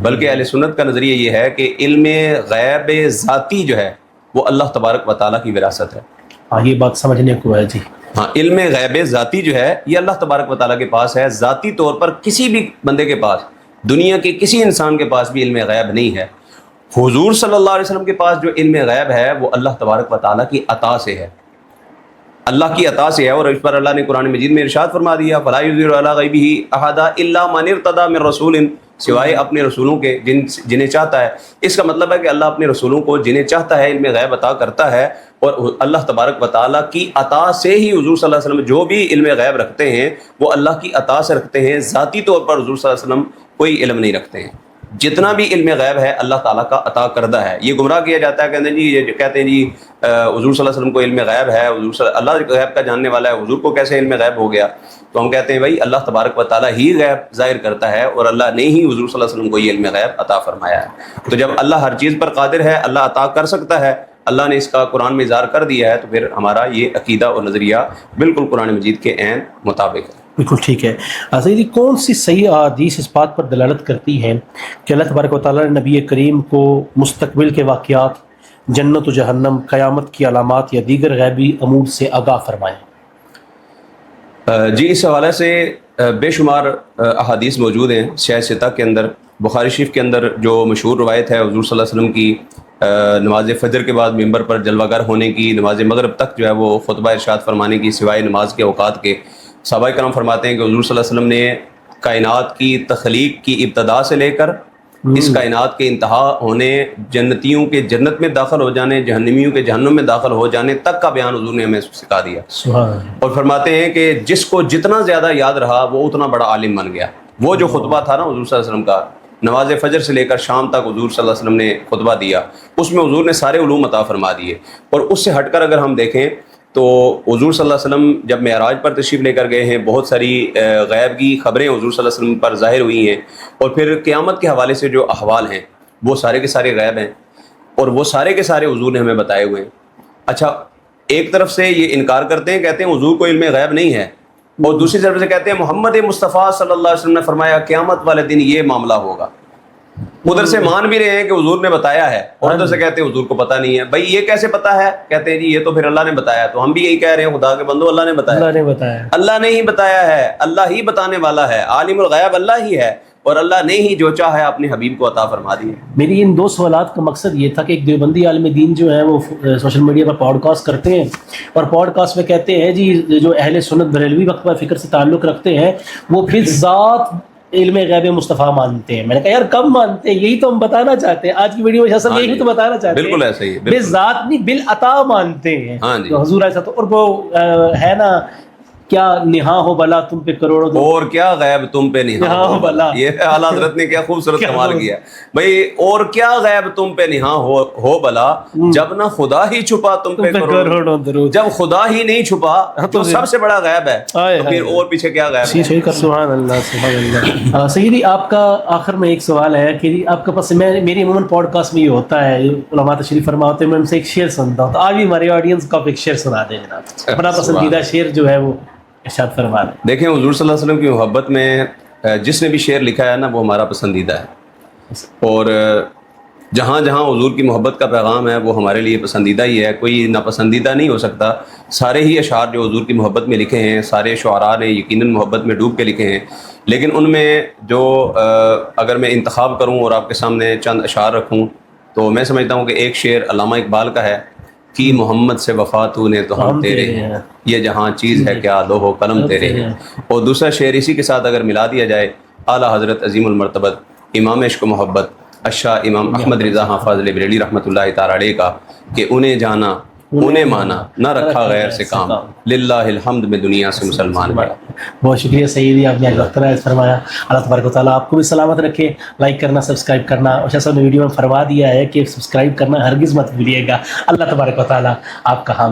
بلکہ اہل سنت کا نظریہ یہ ہے کہ علم غیب ذاتی جو ہے وہ اللہ تبارک و تعالیٰ کی وراثت ہے. ہاں, یہ بات سمجھنے کو ہے جی. ہاں, علم غیب ذاتی جو ہے یہ اللہ تبارک و تعالیٰ کے پاس ہے. ذاتی طور پر کسی بھی بندے کے پاس, دنیا کے کسی انسان کے پاس بھی علم غیب نہیں ہے. حضور صلی اللہ علیہ وسلم کے پاس جو علم غیب ہے وہ اللہ تبارک و تعالیٰ کی عطا سے ہے, اللہ کی عطا سے ہے. اور اس پر اللہ نے قرآن مجید میں ارشاد فرما دیا, فلا یظہر علی غیبہ احدا الا من ارتضی من رسول, سوائے اپنے رسولوں کے جنہیں چاہتا ہے. اس کا مطلب ہے کہ اللہ اپنے رسولوں کو جنہیں چاہتا ہے علم غیب عطا کرتا ہے, اور اللہ تبارک و تعالیٰ کی عطا سے ہی حضور صلی اللہ علیہ وسلم جو بھی علم غیب رکھتے ہیں وہ اللہ کی عطا سے رکھتے ہیں. ذاتی طور پر حضور صلی اللہ علیہ وسلم کوئی علم نہیں رکھتے ہیں. جتنا بھی علم غیب ہے اللہ تعالیٰ کا عطا کردہ ہے. یہ گمراہ کیا جاتا ہے, کہتے ہیں جی, یہ کہتے ہیں جی حضور صلی اللہ علیہ وسلم کو علم غیب ہے, اللہ غیب کا جاننے والا ہے, حضور کو کیسے علم غیب ہو گیا؟ تو ہم کہتے ہیں بھائی اللہ تبارک و تعالیٰ ہی غیب ظاہر کرتا ہے, اور اللہ نے ہی حضور صلی اللہ علیہ وسلم کو یہ علم غیب عطا فرمایا ہے. تو جب اللہ ہر چیز پر قادر ہے, اللہ عطا کر سکتا ہے, اللہ نے اس کا قرآن میں اظہار کر دیا ہے, تو پھر ہمارا یہ عقیدہ اور نظریہ بالکل قرآن مجید کے عین مطابق ہے. بالکل ٹھیک ہے. سیدی, کون سی صحیح احادیث اس بات پر دلالت کرتی ہیں کہ اللہ تبارک و تعالیٰ نے نبی کریم کو مستقبل کے واقعات, جنت و جہنم, قیامت کی علامات یا دیگر غیبی امور سے آگاہ فرمائیں؟ جی, اس حوالے سے بے شمار احادیث موجود ہیں صحیح ستہ کے اندر. بخاری شریف کے اندر جو مشہور روایت ہے حضور صلی اللہ علیہ وسلم کی نماز فجر کے بعد ممبر پر جلوہ گر ہونے کی, نماز مغرب تک جو ہے وہ خطبہ ارشاد فرمانے کی سوائے نماز کے اوقات کے. صحابہ کرام فرماتے ہیں کہ حضور صلی اللہ علیہ وسلم نے کائنات کی تخلیق کی ابتدا سے لے کر اس کائنات کے انتہا ہونے, جنتیوں کے جنت میں داخل ہو جانے, جہنمیوں کے جہنم میں داخل ہو جانے تک کا بیان حضور نے ہمیں سکھا دیا. اور فرماتے ہیں کہ جس کو جتنا زیادہ یاد رہا وہ اتنا بڑا عالم بن گیا. وہ جو خطبہ تھا نا حضور صلی اللہ علیہ وسلم کا, نماز فجر سے لے کر شام تک حضور صلی اللہ علیہ وسلم نے خطبہ دیا, اس میں حضور نے سارے علوم عطا فرما دیے. اور اس سے ہٹ کر اگر ہم دیکھیں تو حضور صلی اللہ علیہ وسلم جب معراج پر تشریف لے کر گئے ہیں, بہت ساری غیب کی خبریں حضور صلی اللہ علیہ وسلم پر ظاہر ہوئی ہیں, اور پھر قیامت کے حوالے سے جو احوال ہیں وہ سارے کے سارے غیب ہیں, اور وہ سارے کے سارے حضور نے ہمیں بتائے ہوئے ہیں. اچھا, ایک طرف سے یہ انکار کرتے ہیں, کہتے ہیں حضور کو علم غیب نہیں ہے, اور دوسری طرف سے کہتے ہیں محمد مصطفیٰ صلی اللہ علیہ وسلم نے فرمایا قیامت والے دن یہ معاملہ ہوگا. ادھر سے مان بھی رہے ہیں کہ حضور نے بتایا ہے, اور ادھر سے کہتے ہیں حضور کو پتہ نہیں ہے. بھائی یہ کیسے پتہ ہے؟ کہتے ہیں جی یہ تو پھر اللہ نے بتایا. تو ہم بھی یہی کہہ رہے ہیں خدا کے بندو اللہ نے بتایا. اللہ نے بتایا, اللہ نے ہی بتایا ہے, اللہ ہی بتانے والا ہے, عالم الغیب اللہ ہی ہے, اور اللہ نے ہی جو چاہا ہے اپنے حبیب کو عطا فرما دی ہے. میری ان 2 سوالات کا مقصد یہ تھا کہ ایک دیوبندی عالم دین جو ہے وہ سوشل میڈیا پر پوڈ کاسٹ کرتے ہیں, اور پوڈ کاسٹ میں کہتے ہیں جی جو اہل سنت بریلوی وقفہ فکر سے تعلق رکھتے ہیں وہ پھر ذات علم غیب مصطفیٰ مانتے ہیں. میں نے کہا یار کب مانتے ہیں, یہی تو ہم بتانا چاہتے ہیں آج کی ویڈیو میں, اصل یہی تو بتانا چاہتے ہیں. بالکل ایسا ہی ہے, بے ذات نہیں بالعطا مانتے ہیں. تو حضور ایسا تو, اور وہ ہے نا کیا نہا ہو بلا تم پہ کروڑوں, اور کیا غیب تم پہ نہا ہو بلا. یہ اعلی حضرت نے کیا خوبصورت کمال کیا بھائی. اور کیا غیب تم پہ نہا ہو بلا, جب نہ خدا ہی چھپا تم پہ کروڑوں درود. جب خدا ہی نہیں چھپا تو سب سے بڑا غیب ہے, تو پھر اور پیچھے کیا غیب ہے. سبحان اللہ سبحان اللہ. سیدی آپ کا آخر میں ایک سوال ہے کہ آپ کے پاس, میری عموماً پوڈ کاسٹ میں یہ ہوتا ہے علماء تشریف فرما ہوتے ہیں, میں ان سے ایک شعر سنتا ہوں, تو آج بھی ہماری آڈینس کو آپ ایک شعر سنا دیں جناب, اپنا پسندیدہ شعر جو ہے وہ ارشاد فرما دیں. دیکھیں حضور صلی اللہ علیہ وسلم کی محبت میں جس نے بھی شعر لکھا ہے نا وہ ہمارا پسندیدہ ہے, اور جہاں جہاں حضور کی محبت کا پیغام ہے وہ ہمارے لیے پسندیدہ ہی ہے, کوئی ناپسندیدہ نہیں ہو سکتا. سارے ہی اشعار جو حضور کی محبت میں لکھے ہیں, سارے شعراء نے یقیناً محبت میں ڈوب کے لکھے ہیں, لیکن ان میں جو اگر میں انتخاب کروں اور آپ کے سامنے چند اشعار رکھوں تو میں سمجھتا ہوں کہ ایک شعر علامہ اقبال کا ہے کہ محمد سے وفا تو نے تو ہم تیرے ہیں, یہ جہاں چیز ہے کیا لوح و قلم تیرے ہیں. اور دوسرا شعر اسی کے ساتھ اگر ملا دیا جائے, اعلیٰ حضرت عظیم المرتبت امام عشق و محبت الشاہ امام احمد رضا خان فاضل بریلوی رحمۃ اللہ تعالی علیہ کا کہ انہیں جانا انہیں مانا نہ رکھا غیر سے کام, للہ الحمد میں دنیا سے مسلمان ہے. بہت شکریہ سیدی, آپ نے وقت فرمایا. اللہ تبارک و تعالیٰ آپ کو بھی سلامت رکھے. لائک کرنا, سبسکرائب کرنا, اور شاہ صاحب نے ویڈیو میں فرما دیا ہے کہ سبسکرائب کرنا ہرگز مت بھولیے گا. اللہ تبارک و تعالیٰ آپ کا حامی